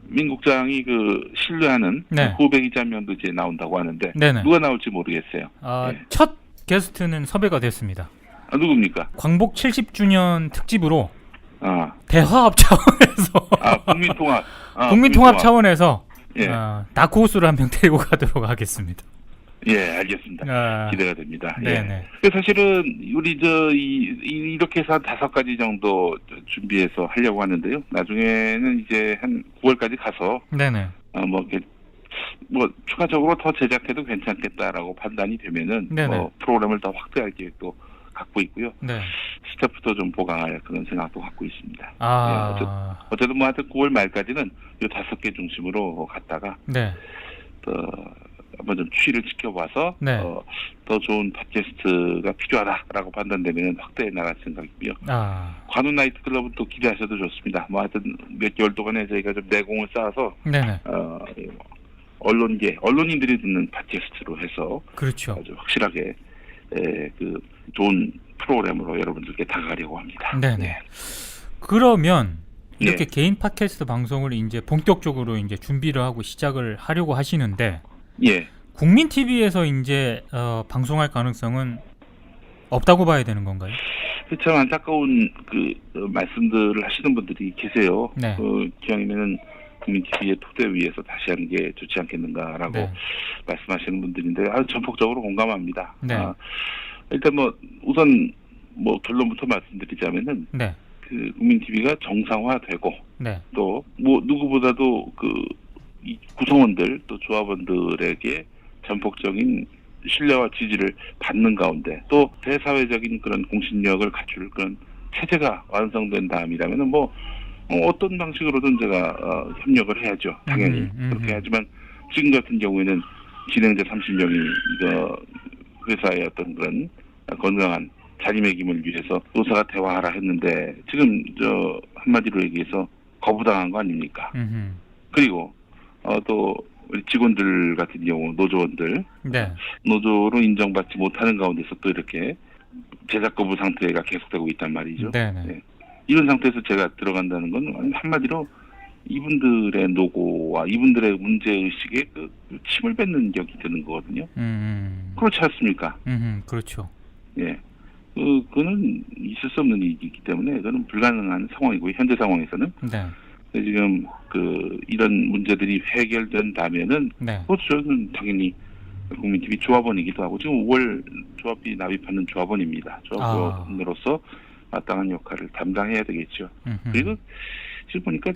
민 국장이 그 신뢰하는 네. 후배이자 한 명도 이제 나온다고 하는데 네네. 누가 나올지 모르겠어요. 예. 첫 게스트는 섭외가 됐습니다. 누굽니까? 광복 70주년 특집으로 아, 대화합 차원에서 국민통합. 국민통합 차원에서 예. 다크호스를 한 명 데리고 가도록 하겠습니다. 예, 알겠습니다. 기대가 됩니다. 네네. 예. 사실은 우리 이렇게 해서 한 5가지 정도 준비해서 하려고 하는데요. 나중에는 이제 한 9월까지 가서 네네. 뭐 추가적으로 더 제작해도 괜찮겠다라고 판단이 되면은 네네. 프로그램을 더 확대할 계획도 갖고 있고요. 네. 스태프도 좀 보강할 그런 생각도 갖고 있습니다. 아. 예, 어쨌든 뭐 하여튼 9월 말까지는 이 5개 중심으로 갔다가 네. 한번 좀 추이를 지켜봐서 네. 더 좋은 팟캐스트가 필요하다라고 판단되면 확대해 나갈 생각이고요. 아. 관훈 나이트 클럽은 또 기대하셔도 좋습니다. 뭐 하여튼 몇 개월 동안에 저희가 좀 내공을 쌓아서 네네. 언론인들이 듣는 팟캐스트로 해서 그렇죠. 아주 확실하게 그 좋은 프로그램으로 여러분들께 다가가려고 합니다. 네네. 그러면 이렇게 네. 개인 팟캐스트 방송을 이제 본격적으로 이제 준비를 하고 시작을 하려고 하시는데 예. 국민 TV에서 이제 방송할 가능성은 없다고 봐야 되는 건가요? 참 안타까운 그 말씀들을 하시는 분들이 계세요. 네. 기왕이면은 국민 TV의 토대 위에서 다시 하는 게 좋지 않겠는가라고 네. 말씀하시는 분들인데 전폭적으로 공감합니다. 네. 일단 뭐 우선 뭐 결론부터 말씀드리자면은 네. 그 국민 TV가 정상화되고 네. 또 뭐 누구보다도 이 구성원들 또 조합원들에게 전폭적인 신뢰와 지지를 받는 가운데 또 대사회적인 그런 공신력을 갖출 그런 체제가 완성된 다음이라면은 뭐 어떤 방식으로든 제가 협력을 해야죠. 당연히 그렇게 하지만 지금 같은 경우에는 진행자 30명이 이거 회사의 어떤 그런 건강한 자리매김을 위해서 노사가 대화하라 했는데 지금 한마디로 얘기해서 거부당한 거 아닙니까? 그리고 또 우리 직원들 같은 경우 노조원들 네. 노조로 인정받지 못하는 가운데서 또 이렇게 제작 거부 상태가 계속되고 있단 말이죠. 네네. 네. 이런 상태에서 제가 들어간다는 건 한마디로 이분들의 노고와 이분들의 문제의식에 침을 뱉는 격이 드는 거거든요. 그렇지 않습니까? 그렇죠. 예. 그거는 있을 수 없는 일이기 때문에 그거는 불가능한 상황이고, 현재 상황에서는. 네. 지금 이런 문제들이 해결된다면은 네. 저는 당연히 국민TV 조합원이기도 하고, 지금 5월 조합비 납입하는 조합원입니다. 조합원으로서 마땅한 역할을 담당해야 되겠죠. 그리고 지금 보니까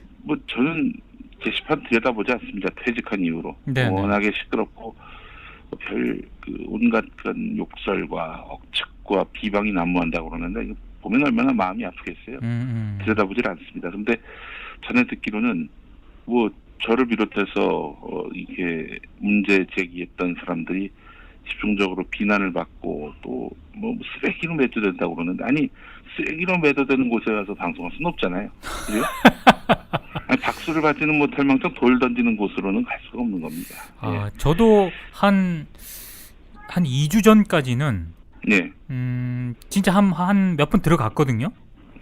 저는 게시판 들여다보지 않습니다. 퇴직한 이후로. 네네. 워낙에 시끄럽고 온갖 그런 욕설과 억측과 비방이 난무한다고 그러는데, 이거 보면 얼마나 마음이 아프겠어요. 들여다보질 않습니다. 그런데 전에 듣기로는 저를 비롯해서 이렇게 문제 제기했던 사람들이 집중적으로 비난을 받고 또 쓰레기로 매도된다고 그러는데, 아니 쓰레기로 매도되는 곳에 가서 방송할 수는 없잖아요. 그래요? 아니, 박수를 받지는 못할 망정 돌 던지는 곳으로는 갈 수가 없는 겁니다. 예. 저도 한 2주 전까지는 네. 진짜 한 몇 번 들어갔거든요.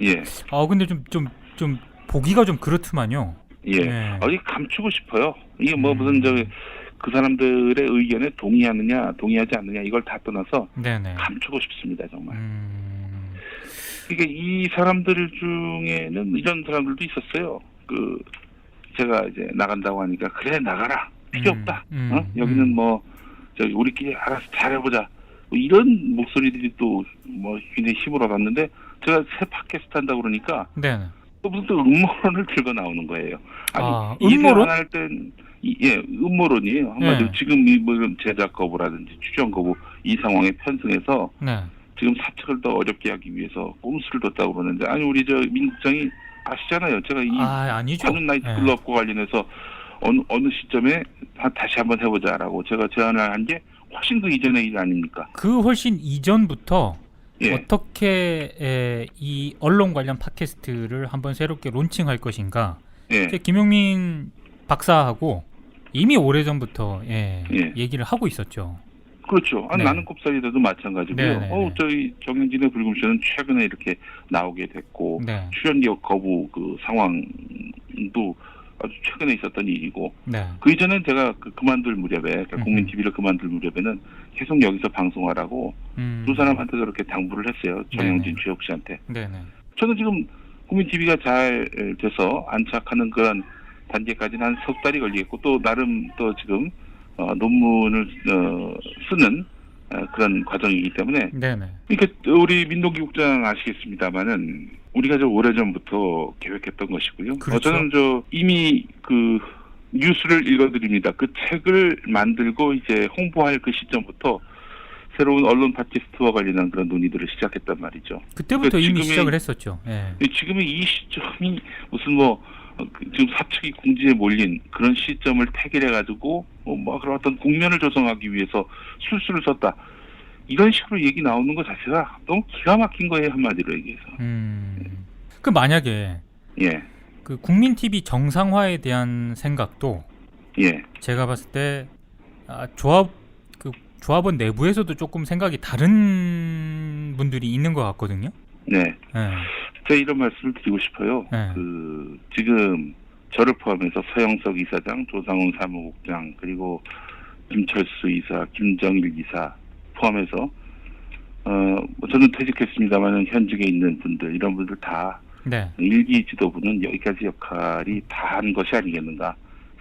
예. 근데 좀 보기가 좀 그렇더만요. 예. 네. 감추고 싶어요. 이게 무슨 그 사람들의 의견에 동의하지 않느냐, 이걸 다 떠나서 네네. 감추고 싶습니다, 정말. 그러니까 이 사람들 중에는 이런 사람들도 있었어요. 제가 이제 나간다고 하니까, 그래 나가라, 필요 없다. 여기는 우리끼리 알아서 잘해보자. 이런 목소리들이 또 굉장히 힘을 얻었는데, 제가 새 팟캐스트 한다고 그러니까 네네. 또 무슨 또 음모론을 들고 나오는 거예요. 음모론? 할 땐 음모론이에요. 한마디로 지금 이런 제작 거부라든지 출연 거부, 이 상황에 편승해서 네. 지금 사측을 더 어렵게 하기 위해서 꼼수를 뒀다고 그러는데, 아니 우리 민국장이 아시잖아요. 제가 이 아니죠. 관훈 나이트클럽과 관련해서 어느 시점에 다시 한번 해보자라고 제가 제안을 한 게 훨씬 그 이전의 일 아닙니까? 그 훨씬 이전부터 예. 어떻게 이 언론 관련 팟캐스트를 한번 새롭게 론칭할 것인가. 예. 김용민 박사하고 이미 오래전부터 예. 얘기를 하고 있었죠. 그렇죠. 네. 나는 꼽사리다도 마찬가지고요. 네. 저희 정영진의 불금쇼는 최근에 이렇게 나오게 됐고, 네. 출연 거부 상황도 아주 최근에 있었던 일이고, 네. 그 이전엔 제가 그만둘 무렵에, 국민TV를 그만둘 무렵에는 계속 여기서 방송하라고 두 사람한테 그렇게 당부를 했어요. 정영진, 최욱 씨한테. 네네. 저는 지금 국민TV가 잘 돼서 안착하는 그런 단계까지는 한 석 달이 걸리겠고, 또 나름 또 지금 논문을 쓰는 그런 과정이기 때문에. 네네. 그러니까 우리 민동기 국장 아시겠습니다마는 우리가 오래전부터 계획했던 것이고요. 그렇죠. 저는 이미 뉴스를 읽어드립니다. 그 책을 만들고 이제 홍보할 그 시점부터 새로운 언론 팟캐스트와 관련한 그런 논의들을 시작했단 말이죠. 그때부터 그러니까 이미 시작을 했었죠. 예. 지금의 이 시점이 무슨 지금 사측이 궁지에 몰린 그런 시점을 태길해가지고 그런 어떤 국면을 조성하기 위해서 술수를 썼다, 이런 식으로 얘기 나오는 것 자체가 너무 기가 막힌 거예요, 한마디로 얘기해서. 그 만약에 예. 그 국민 TV 정상화에 대한 생각도 예. 제가 봤을 때 조합원 내부에서도 조금 생각이 다른 분들이 있는 것 같거든요. 네. 예. 제가 이런 말씀을 드리고 싶어요. 네. 지금 저를 포함해서 서영석 이사장, 조상훈 사무국장, 그리고 김철수 이사, 김정일 이사 포함해서 저는 퇴직했습니다만 현직에 있는 분들, 이런 분들 다 네. 일기 지도부는 여기까지 역할이 다 한 것이 아니겠는가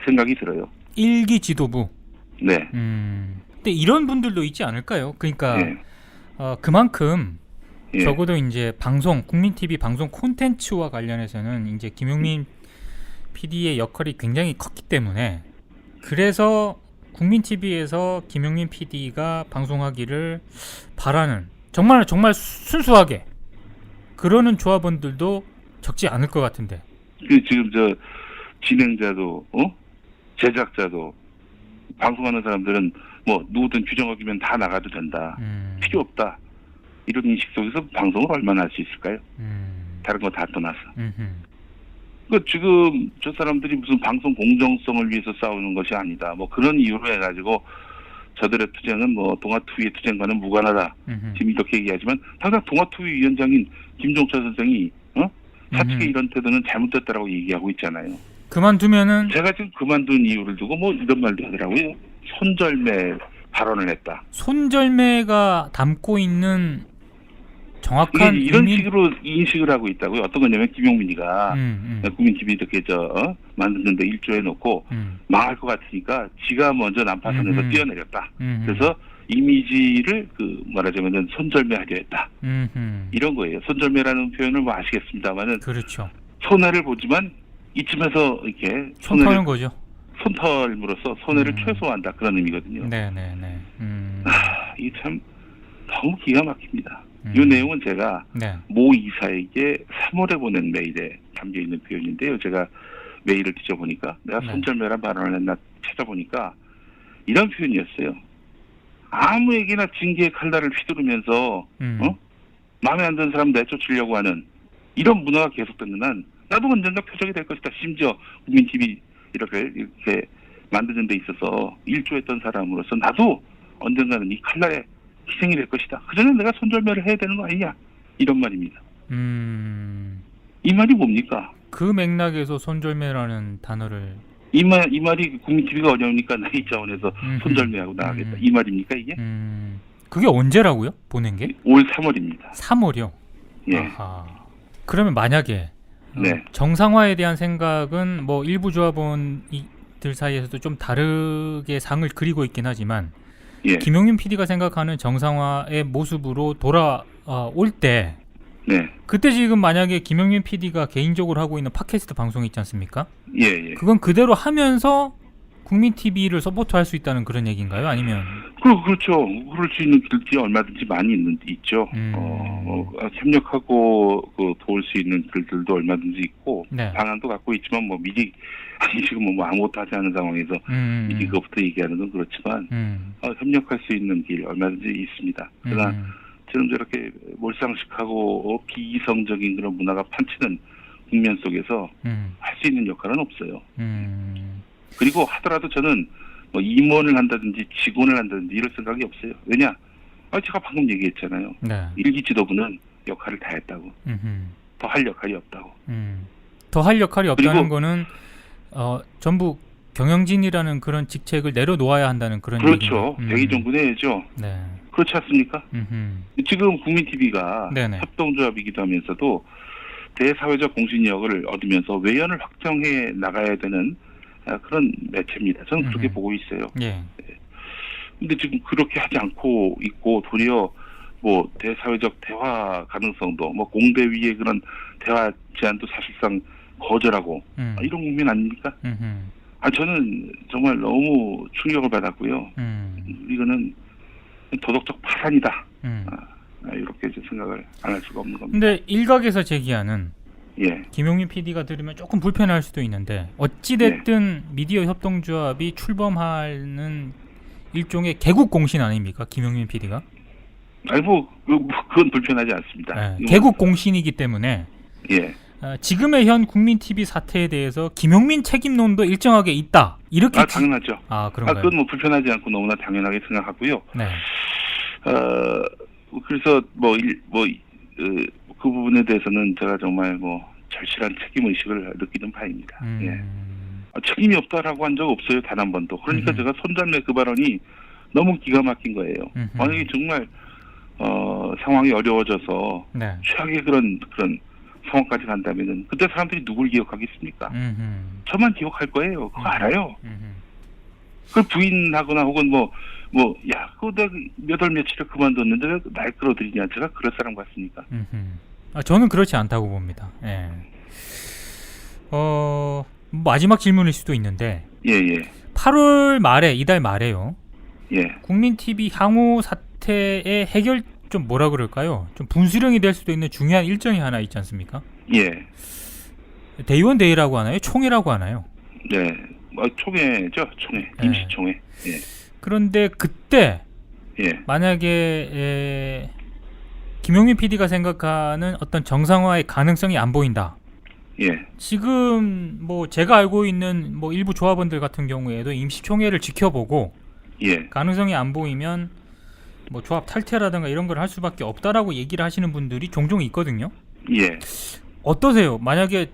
생각이 들어요. 일기 지도부. 네. 근데 이런 분들도 있지 않을까요? 그러니까 네. 그만큼 예. 적어도 이제 국민 TV 방송 콘텐츠와 관련해서는 이제 김용민 PD의 역할이 굉장히 컸기 때문에, 그래서 국민 TV에서 김용민 PD가 방송하기를 바라는, 정말 순수하게 그러는 조합원들도 적지 않을 것 같은데. 지금 진행자도 제작자도 방송하는 사람들은 누구든 규정 어기면 다 나가도 된다, 필요 없다, 이런 인식 속에서 방송을 얼마나 할 수 있을까요? 다른 거 다 떠나서. 지금 저 사람들이 무슨 방송 공정성을 위해서 싸우는 것이 아니다, 그런 이유로 해가지고 저들의 투쟁은 동아TV의 투쟁과는 무관하다, 지금 이렇게 얘기하지만 당장 동아TV 위원장인 김종철 선생이 사측의 이런 태도는 잘못됐다라고 얘기하고 있잖아요. 그만두면은 제가 지금 그만둔 이유를 두고 뭐 이런 말도 하더라고요. 손절매 발언을 했다. 손절매가 담고 있는 이게 정확한 이런 의미. 식으로 인식을 하고 있다고요. 어떤 거냐면 김용민이가 국민TV 이렇게 만드는데 일조해 놓고 망할 것 같으니까 지가 먼저 난파선에서 뛰어내렸다. 그래서 이미지를 말하자면은 손절매하려 했다. 이런 거예요. 손절매라는 표현을 뭐 아시겠습니다만은 그렇죠. 손해를 보지만 이쯤에서 이렇게 손 터는 거죠. 손털므로써 손해를 최소화한다 그런 의미거든요. 네네네. 이게 참 너무 기가 막힙니다. 이 내용은 제가 네. 모 이사에게 3월에 보낸 메일에 담겨 있는 표현인데요. 제가 메일을 뒤져보니까 내가 네. 손절매란 발언을 했나 찾아보니까 이런 표현이었어요. 아무에게나 징계의 칼날을 휘두르면서 마음에 안 드는 사람 내쫓으려고 하는 이런 문화가 계속되는 한 나도 언젠가 표적이 될 것이다. 심지어 국민TV 이렇게 만드는 데 있어서 일조했던 사람으로서 나도 언젠가는 이 칼날에 희생이 될 것이다. 그전에 내가 손절매를 해야 되는 거 아니냐. 이런 말입니다. 이 말이 뭡니까? 그 맥락에서 손절매라는 단어를 이 말이 국민TV가 어려우니까 나 이 차원에서 손절매하고 나가겠다. 이 말입니까 이게? 그게 언제라고요? 보낸 게? 올 3월입니다. 3월이요? 예. 아하. 그러면 만약에 네. 정상화에 대한 생각은 뭐 일부 조합원들 사이에서도 좀 다르게 상을 그리고 있긴 하지만 예. 김용민 PD가 생각하는 정상화의 모습으로 돌아올 때 네. 그때 지금 만약에 김용민 PD가 개인적으로 하고 있는 팟캐스트 방송이 있지 않습니까? 예, 예. 그건 그대로 하면서 국민 TV를 서포트할 수 있다는 그런 얘기인가요? 아니면 그렇죠. 그럴 수 있는 길들이 얼마든지 많이 있죠. 협력하고 도울 수 있는 길들도 얼마든지 있고 네. 방안도 갖고 있지만 뭐 미리 지금 뭐 아무것도 하지 않은 상황에서 미리 그것부터 얘기하는 건 그렇지만 협력할 수 있는 길 얼마든지 있습니다. 그러나 지금 저렇게 몰상식하고 비이성적인 그런 문화가 판치는 국면 속에서 할 수 있는 역할은 없어요. 그리고 하더라도 저는 뭐 임원을 한다든지 직원을 한다든지 이럴 생각이 없어요. 왜냐? 제가 방금 얘기했잖아요. 네. 일기 지도부는 역할을 다 했다고. 더 할 역할이 없다고. 더 할 역할이 없다는 그리고 거는 전부 경영진이라는 그런 직책을 내려놓아야 한다는 그런 그렇죠. 얘기인가요? 대기정부 내야죠. 네. 그렇지 않습니까? 지금 국민TV가 네네. 협동조합이기도 하면서도 대사회적 공신력을 얻으면서 외연을 확정해 나가야 되는 그런 매체입니다. 저는 그렇게 보고 있어요. 예. 근데 지금 그렇게 하지 않고 있고 도리어 뭐 대사회적 대화 가능성도 뭐 공대위의 그런 대화 제안도 사실상 거절하고 이런 국면 아닙니까? 저는 정말 너무 충격을 받았고요. 이거는 도덕적 파산이다. 이렇게 생각을 안 할 수가 없는 겁니다. 근데 일각에서 제기하는 예. 김용민 PD가 들으면 조금 불편할 수도 있는데 어찌됐든 미디어 협동조합이 출범하는 일종의 개국 공신 아닙니까? 김용민 PD가? 아니 그건 불편하지 않습니다. 네, 개국 공신이기 때문에 예. 지금의 현 국민TV 사태에 대해서 김용민 책임론도 일정하게 있다. 이렇게 당연하죠. 그런가요? 그건 뭐 불편하지 않고 너무나 당연하게 생각하고요. 네. 그래서 그 부분에 대해서는 제가 정말 절실한 책임 의식을 느끼는 바입니다. 예. 책임이 없다라고 한 적 없어요, 단 한 번도. 그러니까 제가 손잡는 그 발언이 너무 기가 막힌 거예요. 만약에 정말 상황이 어려워져서 네. 최악의 그런 상황까지 간다면은 그때 사람들이 누굴 기억하겠습니까? 저만 기억할 거예요. 그거 알아요. 그걸 부인하거나 혹은 그거 내가 몇 월 며칠에 그만뒀는데 왜 날 끌어들이냐. 제가 그럴 사람 같습니까? 저는 그렇지 않다고 봅니다. 예. 마지막 질문일 수도 있는데 예. 8월 말에 이달 말에요. 예. 국민TV 향후 사태의 해결 좀 뭐라 그럴까요? 좀 분수령이 될 수도 있는 중요한 일정이 하나 있지 않습니까? 예. 대의원 대회라고 하나요? 총회라고 하나요? 네. 총회죠. 총회. 임시총회. 예. 그런데 그때 예. 만약에 김용민 PD가 생각하는 어떤 정상화의 가능성이 안 보인다. 예. 지금 제가 알고 있는 일부 조합원들 같은 경우에도 임시총회를 지켜보고 예. 가능성이 안 보이면 조합 탈퇴라든가 이런 걸 할 수밖에 없다라고 얘기를 하시는 분들이 종종 있거든요. 예. 어떠세요? 만약에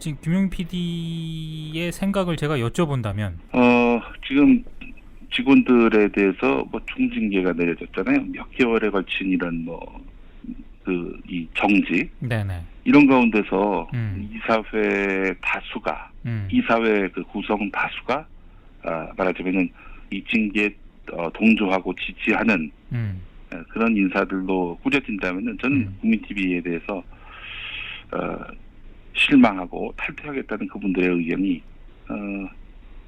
지금 김용민 PD의 생각을 제가 여쭤본다면, 지금 직원들에 대해서 뭐 중징계가 내려졌잖아요. 몇 개월에 걸친 이런 이 정직 네네. 이런 가운데서 음. 이사회 다수가 이사회 그 구성 다수가 말하자면은 이 징계에 동조하고 지지하는 그런 인사들로 꾸려진다면은 저는 국민 TV에 대해서 실망하고 탈퇴하겠다는 그분들의 의견이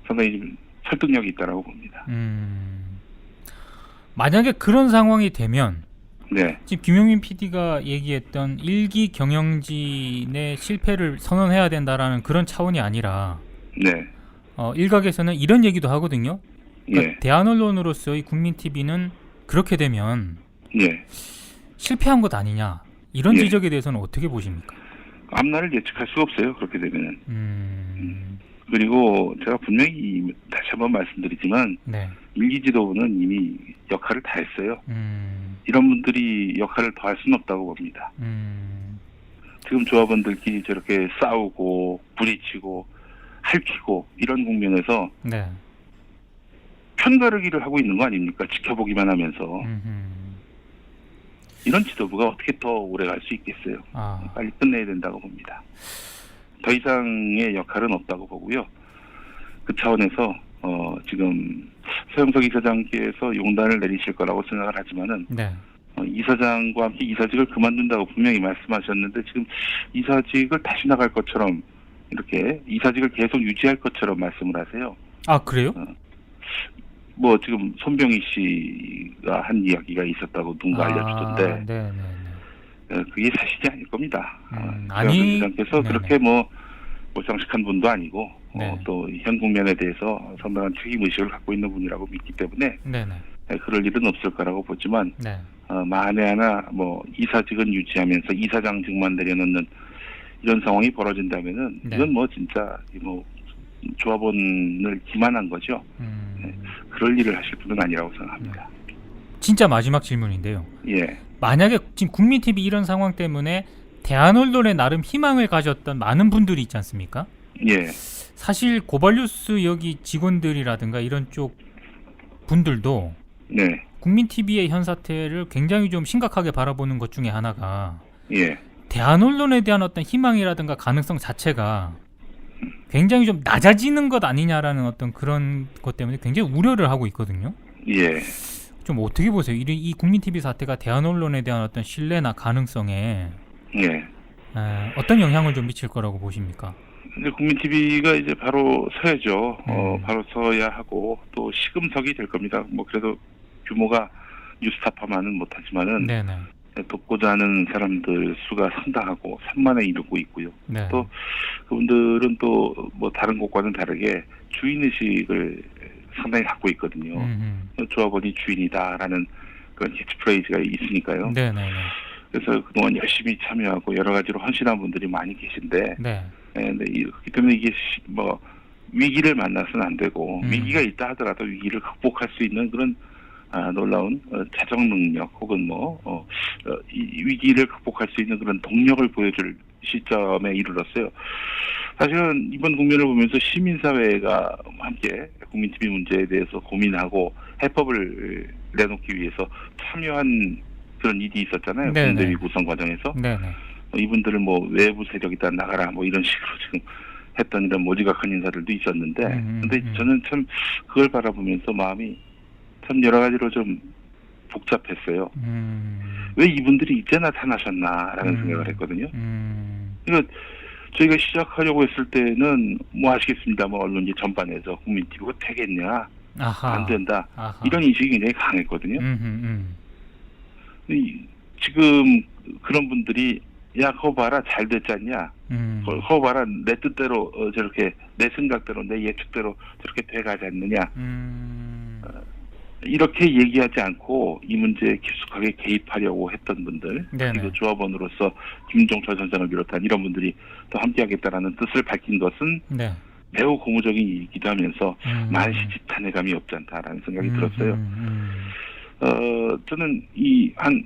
상당히 좀 설득력이 있다라고 봅니다. 만약에 그런 상황이 되면 네, 지금 김용민 PD가 얘기했던 일기 경영진의 실패를 선언해야 된다라는 그런 차원이 아니라 네, 일각에서는 이런 얘기도 하거든요. 그러니까 예, 대한언론으로서의 국민 TV는 그렇게 되면 예. 실패한 것 아니냐 이런 예. 지적에 대해서는 어떻게 보십니까? 앞날을 예측할 수가 없어요. 그렇게 되면은. 그리고 제가 분명히 다시 한번 말씀드리지만 네. 일기지도부는 이미 역할을 다 했어요. 이런 분들이 역할을 더 할 수는 없다고 봅니다. 지금 조합원들끼리 저렇게 싸우고 부딪히고 핥히고 이런 국면에서 네. 편가르기를 하고 있는 거 아닙니까? 지켜보기만 하면서. 이런 지도부가 어떻게 더 오래 갈 수 있겠어요? 빨리 끝내야 된다고 봅니다. 더 이상의 역할은 없다고 보고요. 그 차원에서 지금 서영석 이사장께서 용단을 내리실 거라고 생각을 하지만은 네. 이사장과 함께 이사직을 그만둔다고 분명히 말씀하셨는데 지금 이사직을 다시 나갈 것처럼 이렇게 이사직을 계속 유지할 것처럼 말씀을 하세요. 아 그래요? 뭐 지금 손병희 씨가 한 이야기가 있었다고 누군가 알려주던데 네네네. 그게 사실이 아닐 겁니다. 아니 이사장께서 네네. 그렇게 뭐 장식한 분도 아니고 네. 또 현 국면에 대해서 상당한 책임의식을 갖고 있는 분이라고 믿기 때문에 네네. 그럴 일은 없을 거라고 보지만 네. 만에 하나 뭐 이사직은 유지하면서 이사장직만 내려놓는 이런 상황이 벌어진다면은 네. 이건 뭐 진짜 뭐 조합원을 기만한 거죠. 그럴 일을 하실 분은 아니라고 생각합니다. 진짜 마지막 질문인데요. 예, 만약에 지금 국민TV 이런 상황 때문에 대한언론에 나름 희망을 가졌던 많은 분들이 있지 않습니까? 예, 사실 고발뉴스 여기 직원들이라든가 이런 쪽 분들도 네, 국민TV의 현 사태를 굉장히 좀 심각하게 바라보는 것 중에 하나가 예, 대한언론에 대한 어떤 희망이라든가 가능성 자체가 굉장히 좀 낮아지는 것 아니냐라는 어떤 그런 것 때문에 굉장히 우려를 하고 있거든요. 예. 좀 어떻게 보세요? 이 국민TV 사태가 대한언론에 대한 어떤 신뢰나 가능성에 예. 어떤 영향을 좀 미칠 거라고 보십니까? 근데 국민 TV가 이제 바로 서야죠. 바로 서야 하고 또 시금석이 될 겁니다. 뭐 그래도 규모가 뉴스타파만은 못하지만은 네네. 돕고자 하는 사람들 수가 상당하고 3만에 이르고 있고요. 네. 또 그분들은 또 뭐 다른 곳과는 다르게 주인의식을 상당히 갖고 있거든요. 조합원이 주인이다라는 그런 캐치프레이즈가 있으니까요. 네네네. 그래서 그동안 열심히 참여하고 여러 가지로 헌신한 분들이 많이 계신데, 네. 근데 그렇기 때문에 이게 뭐 위기를 만나서는 안 되고 위기가 있다 하더라도 위기를 극복할 수 있는 그런 놀라운 자정 능력 혹은 이 위기를 극복할 수 있는 그런 동력을 보여줄 시점에 이르렀어요. 사실은 이번 국면을 보면서 시민사회가 함께 국민TV 문제에 대해서 고민하고 해법을 내놓기 위해서 참여한 그런 일이 있었잖아요. 네네. 군대위 구성 과정에서. 네네. 이분들을 뭐 외부 세력이다 나가라 뭐 이런 식으로 지금 했던 이런 모지각한 인사들도 있었는데 근데 저는 참 그걸 바라보면서 마음이 참 여러 가지로 좀 복잡했어요. 왜 이분들이 이제 나타나셨나라는 생각을 했거든요. 그러니까 저희가 시작하려고 했을 때는 뭐 아시겠습니다. 뭐 언론계 전반에서 국민TV가 되겠냐 아하. 안 된다 아하. 이런 인식이 굉장히 강했거든요. 지금 그런 분들이 야 그거 봐라 잘 됐지 않냐 그거 봐라 내 뜻대로 저렇게 내 생각대로 내 예측대로 저렇게 돼가지 않느냐 이렇게 얘기하지 않고 이 문제에 깊숙하게 개입하려고 했던 분들 네네. 그리고 조합원으로서 김종철 선생을 비롯한 이런 분들이 또 함께하겠다라는 뜻을 밝힌 것은 네. 매우 고무적인 일이기도 하면서 만시지탄의감이 없지 않다라는 생각이 들었어요. 저는 이 한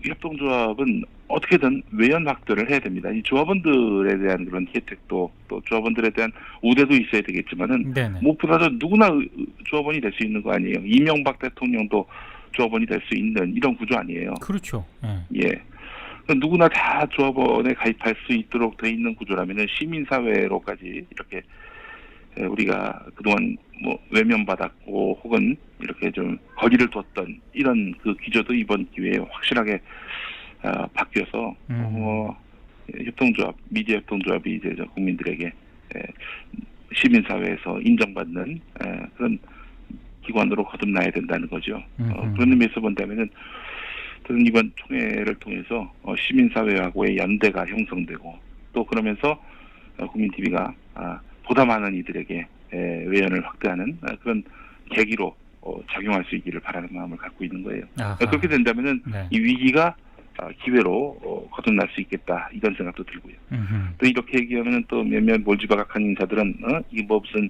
협동조합은 어떻게든 외연 확대를 해야 됩니다. 이 조합원들에 대한 그런 혜택도 또 조합원들에 대한 우대도 있어야 되겠지만은 네네. 무엇보다도 누구나 조합원이 될 수 있는 거 아니에요. 이명박 대통령도 조합원이 될 수 있는 이런 구조 아니에요. 그렇죠. 예. 예. 그러니까 누구나 다 조합원에 가입할 수 있도록 돼 있는 구조라면은 시민사회로까지 이렇게 우리가 그동안 뭐 외면받았고 혹은 이렇게 좀 거리를 뒀던 이런 그 기조도 이번 기회에 확실하게 바뀌어서 협동조합, 미디어 협동조합이 이제 국민들에게 시민사회에서 인정받는 그런 기관으로 거듭나야 된다는 거죠. 그런 의미에서 본다면은 저는 이번 총회를 통해서 시민사회하고의 연대가 형성되고 또 그러면서 국민 TV가 보다 많은 이들에게 외연을 확대하는 그런 계기로 작용할 수 있기를 바라는 마음을 갖고 있는 거예요. 아하. 그렇게 된다면은 네. 이 위기가 기회로 거듭날 수 있겠다 이런 생각도 들고요. 또 이렇게 얘기하면은 또 몇몇 몰지바각한 인사들은 이게 뭐 무슨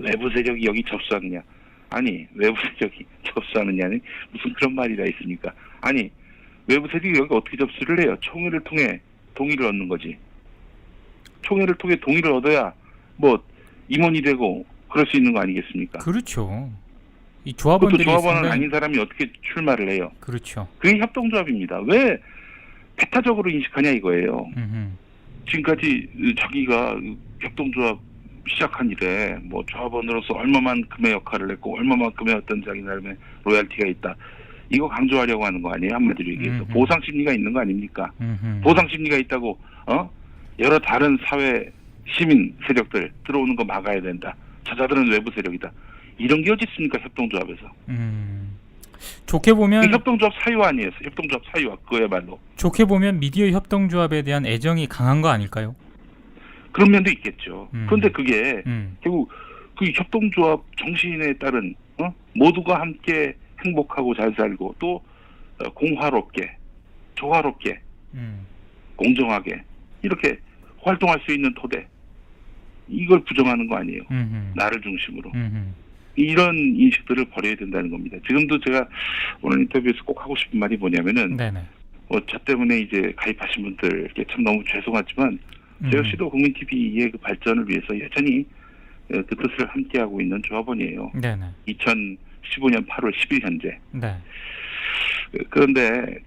외부 세력이 여기 접수하느냐? 아니 외부 세력이 접수하느냐는 무슨 그런 말이라 있습니까? 아니 외부 세력이 여기 어떻게 접수를 해요? 총회를 통해 동의를 얻는 거지. 총회를 통해 동의를 얻어야 뭐 임원이 되고 그럴 수 있는 거 아니겠습니까? 그렇죠. 이 그것도 조합원들이 조합원은 상당히- 아닌 사람이 어떻게 출마를 해요? 그렇죠. 그게 협동조합입니다. 왜 배타적으로 인식하냐 이거예요. 지금까지 자기가 협동조합 시작한 이래 뭐 조합원으로서 얼마만큼의 역할을 했고 얼마만큼의 어떤 자기 나름의 로얄티가 있다. 이거 강조하려고 하는 거 아니에요? 한마디로 얘기해서 보상 심리가 있는 거 아닙니까? 보상 심리가 있다고 여러 다른 사회 시민 세력들 들어오는 거 막아야 된다. 저자들은 외부 세력이다. 이런 게 어디 있습니까? 협동조합에서. 좋게 보면 협동조합 사유화 아니에요. 협동조합 사유화 그거야말로. 좋게 보면 미디어 협동조합에 대한 애정이 강한 거 아닐까요? 그런 면도 있겠죠. 그런데 그게 결국 그 협동조합 정신에 따른 모두가 함께 행복하고 잘 살고 또 공화롭게, 조화롭게, 공정하게 이렇게 활동할 수 있는 토대 이걸 부정하는 거 아니에요. 나를 중심으로. 이런 인식들을 버려야 된다는 겁니다. 지금도 제가 오늘 인터뷰에서 꼭 하고 싶은 말이 뭐냐면은 네네. 저 때문에 이제 가입하신 분들께 참 너무 죄송하지만 저 역시도 국민TV의 그 발전을 위해서 여전히 그 뜻을 함께하고 있는 조합원이에요. 네네. 2015년 8월 10일 현재. 네. 그런데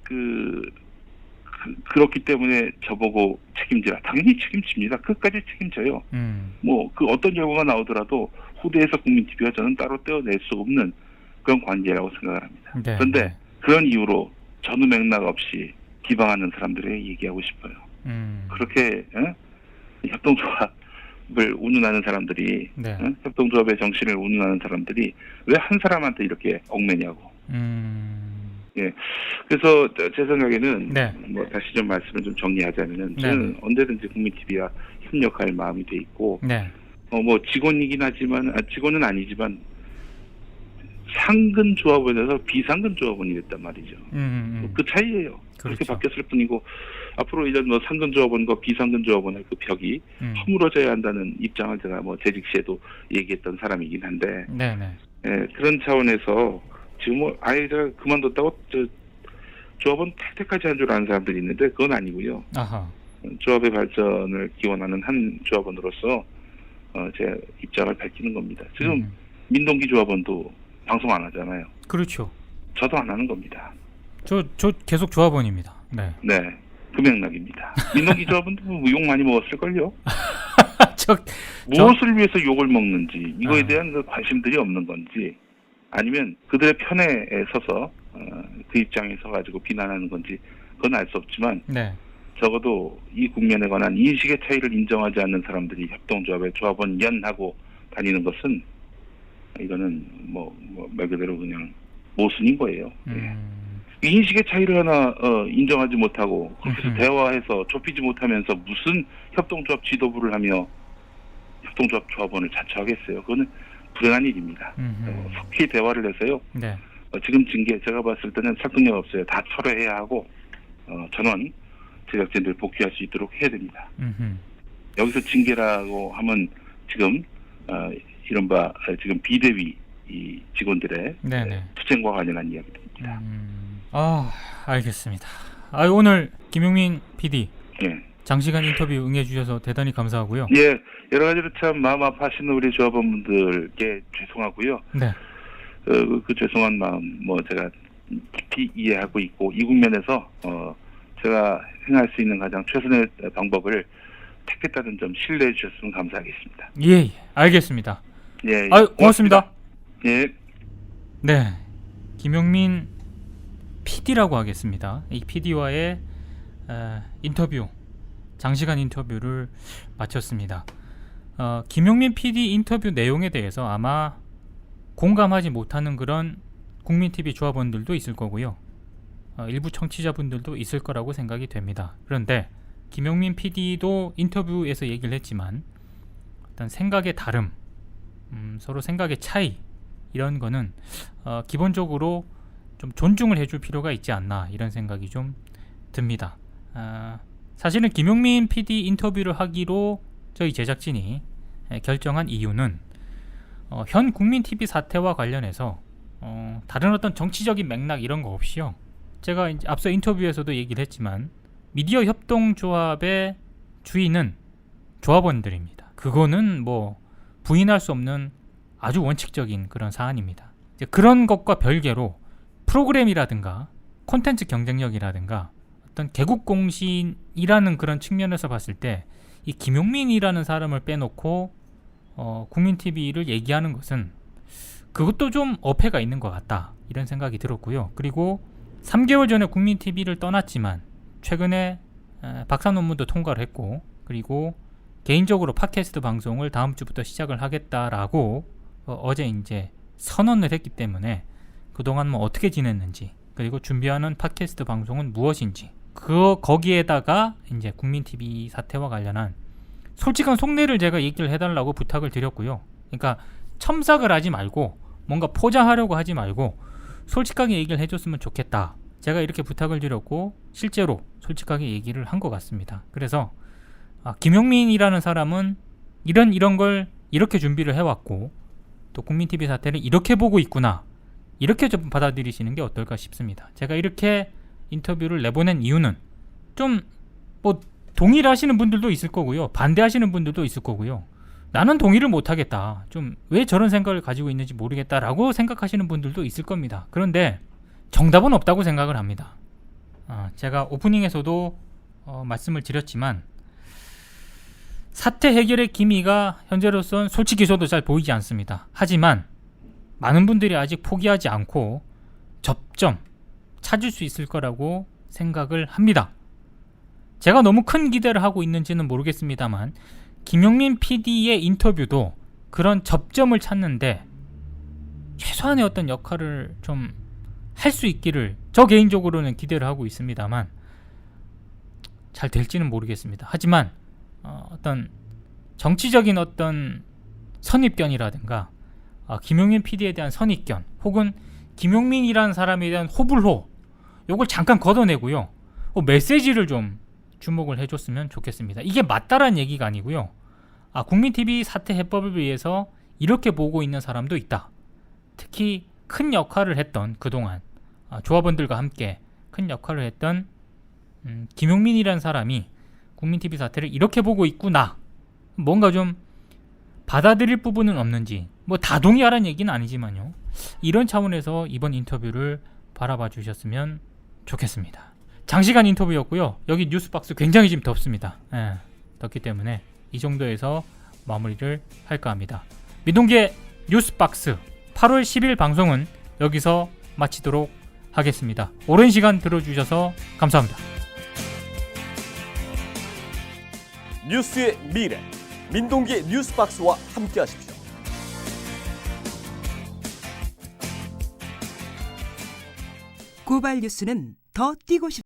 그렇기 때문에 저보고 책임지라. 당연히 책임집니다. 끝까지 책임져요. 뭐 그 어떤 결과가 나오더라도 후대에서 국민TV와 저는 따로 떼어낼 수 없는 그런 관계라고 생각을 합니다. 네. 그런데 그런 이유로 전후 맥락 없이 비방하는 사람들에게 얘기하고 싶어요. 그렇게 협동조합을 운운하는 사람들이 네. 협동조합의 정신을 운운하는 사람들이 왜 한 사람한테 이렇게 얽매냐고. 예. 그래서 제 생각에는 네. 뭐 다시 좀 말씀을 좀 정리하자면은 네. 저는 언제든지 국민TV와 협력할 마음이 돼 있고 네. 뭐 직원이긴 하지만 직원은 아니지만 상근 조합원에서 비상근 조합원이 됐단 말이죠. 그 차이예요. 그렇게 그렇죠. 바뀌었을 뿐이고 앞으로 이런 뭐 상근 조합원과 비상근 조합원의 그 벽이 허물어져야 한다는 입장을 제가 뭐 재직 시에도 얘기했던 사람이긴 한데 네네. 예, 그런 차원에서 지금 뭐 아예 제가 그만뒀다고 조합원 탈퇴까지 한 줄 아는 사람들이 있는데 그건 아니고요. 아하. 조합의 발전을 기원하는 한 조합원으로서 제 입장을 밝히는 겁니다. 지금 민동기 조합원도 방송 안 하잖아요. 그렇죠. 저도 안 하는 겁니다. 저 계속 조합원입니다. 네. 네, 그 맥락입니다. 민동기 조합원도 뭐 욕 많이 먹었을걸요. 무엇을 위해서 욕을 먹는지 이거에 대한 그 관심들이 없는 건지 아니면 그들의 편에 서서 그 입장에 서가지고 비난하는 건지 그건 알 수 없지만 네. 적어도 이 국면에 관한 인식의 차이를 인정하지 않는 사람들이 협동조합에 조합원 연하고 다니는 것은 이거는 말 그대로 그냥 모순인 거예요. 예. 인식의 차이를 하나 인정하지 못하고 그렇게 해서 대화해서 좁히지 못하면서 무슨 협동조합 지도부를 하며 협동조합 조합원을 자처하겠어요. 그거는 불행한 일입니다. 속히 대화를 해서요. 네. 지금 징계 제가 봤을 때는 설득력 없어요. 다 철회해야 하고 전원 제작진들 복귀할 수 있도록 해야 됩니다. 여기서 징계라고 하면 지금 이른바 지금 비대위 이 직원들의 네네. 투쟁과 관련한 이야기들입니다. 알겠습니다. 오늘 김용민 PD 예. 장시간 인터뷰 응해주셔서 대단히 감사하고요. 예, 여러 가지로 참 마음 아파하시는 우리 조합원분들께 죄송하고요. 네. 그 죄송한 마음 제가 깊이 이해하고 있고 이 국면에서 제가 행할 수 있는 가장 최선의 방법을 택했다는 점 신뢰해 주셨으면 감사하겠습니다. 예, 알겠습니다. 예, 고맙습니다. 예. 네, 김용민 PD라고 하겠습니다. 이 PD와의 인터뷰, 장시간 인터뷰를 마쳤습니다. 김용민 PD 인터뷰 내용에 대해서 아마 공감하지 못하는 그런 국민TV 조합원들도 있을 거고요. 일부 청취자분들도 있을 거라고 생각이 됩니다. 그런데 김용민 PD도 인터뷰에서 얘기를 했지만 어떤 생각의 다름, 서로 생각의 차이 이런 거는 기본적으로 좀 존중을 해줄 필요가 있지 않나 이런 생각이 좀 듭니다. 사실은 김용민 PD 인터뷰를 하기로 저희 제작진이 결정한 이유는 현 국민TV 사태와 관련해서 다른 어떤 정치적인 맥락 이런 거 없이요. 제가 이제 앞서 인터뷰에서도 얘기를 했지만 미디어 협동조합의 주인은 조합원들입니다. 그거는 뭐 부인할 수 없는 아주 원칙적인 그런 사안입니다. 이제 그런 것과 별개로 프로그램이라든가 콘텐츠 경쟁력이라든가 어떤 개국공신이라는 그런 측면에서 봤을 때 이 김용민이라는 사람을 빼놓고 국민TV를 얘기하는 것은 그것도 좀 어폐가 있는 것 같다 이런 생각이 들었고요. 그리고 3개월 전에 국민TV를 떠났지만 최근에 박사 논문도 통과를 했고 그리고 개인적으로 팟캐스트 방송을 다음 주부터 시작을 하겠다라고 어제 이제 선언을 했기 때문에 그동안 뭐 어떻게 지냈는지 그리고 준비하는 팟캐스트 방송은 무엇인지 거기에다가 이제 국민TV 사태와 관련한 솔직한 속내를 제가 얘기를 해달라고 부탁을 드렸고요. 그러니까 첨삭을 하지 말고 뭔가 포장하려고 하지 말고 솔직하게 얘기를 해줬으면 좋겠다. 제가 이렇게 부탁을 드렸고 실제로 솔직하게 얘기를 한 것 같습니다. 그래서 김용민이라는 사람은 이런 걸 이렇게 준비를 해왔고 또 국민TV 사태를 이렇게 보고 있구나. 이렇게 좀 받아들이시는 게 어떨까 싶습니다. 제가 이렇게 인터뷰를 내보낸 이유는 좀 뭐 동의하시는 분들도 있을 거고요. 반대하시는 분들도 있을 거고요. 나는 동의를 못하겠다. 좀 왜 저런 생각을 가지고 있는지 모르겠다라고 생각하시는 분들도 있을 겁니다. 그런데 정답은 없다고 생각을 합니다. 제가 오프닝에서도 말씀을 드렸지만 사태 해결의 기미가 현재로선 솔직히 저도 잘 보이지 않습니다. 하지만 많은 분들이 아직 포기하지 않고 접점 찾을 수 있을 거라고 생각을 합니다. 제가 너무 큰 기대를 하고 있는지는 모르겠습니다만 김용민 PD의 인터뷰도 그런 접점을 찾는데 최소한의 어떤 역할을 좀 할 수 있기를 저 개인적으로는 기대를 하고 있습니다만 잘 될지는 모르겠습니다. 하지만 어떤 정치적인 어떤 선입견이라든가 김용민 PD에 대한 선입견 혹은 김용민이라는 사람에 대한 호불호 요걸 잠깐 걷어내고요. 메시지를 좀 주목을 해줬으면 좋겠습니다. 이게 맞다라는 얘기가 아니고요. 국민TV 사태 해법을 위해서 이렇게 보고 있는 사람도 있다. 특히 큰 역할을 했던 그동안 조합원들과 함께 큰 역할을 했던 김용민이라는 사람이 국민TV 사태를 이렇게 보고 있구나. 뭔가 좀 받아들일 부분은 없는지 뭐 다 동의하라는 얘기는 아니지만요. 이런 차원에서 이번 인터뷰를 바라봐 주셨으면 좋겠습니다. 장시간 인터뷰였고요. 여기 뉴스박스 굉장히 지금 덥습니다. 덥기 때문에 이 정도에서 마무리를 할까 합니다. 민동기의 뉴스박스 8월 10일 방송은 여기서 마치도록 하겠습니다. 오랜 시간 들어주셔서 감사합니다. 뉴스의 미래 민동기의 뉴스박스와 함께 하십시오. 고발 뉴스는 더 뛰고 싶습니다.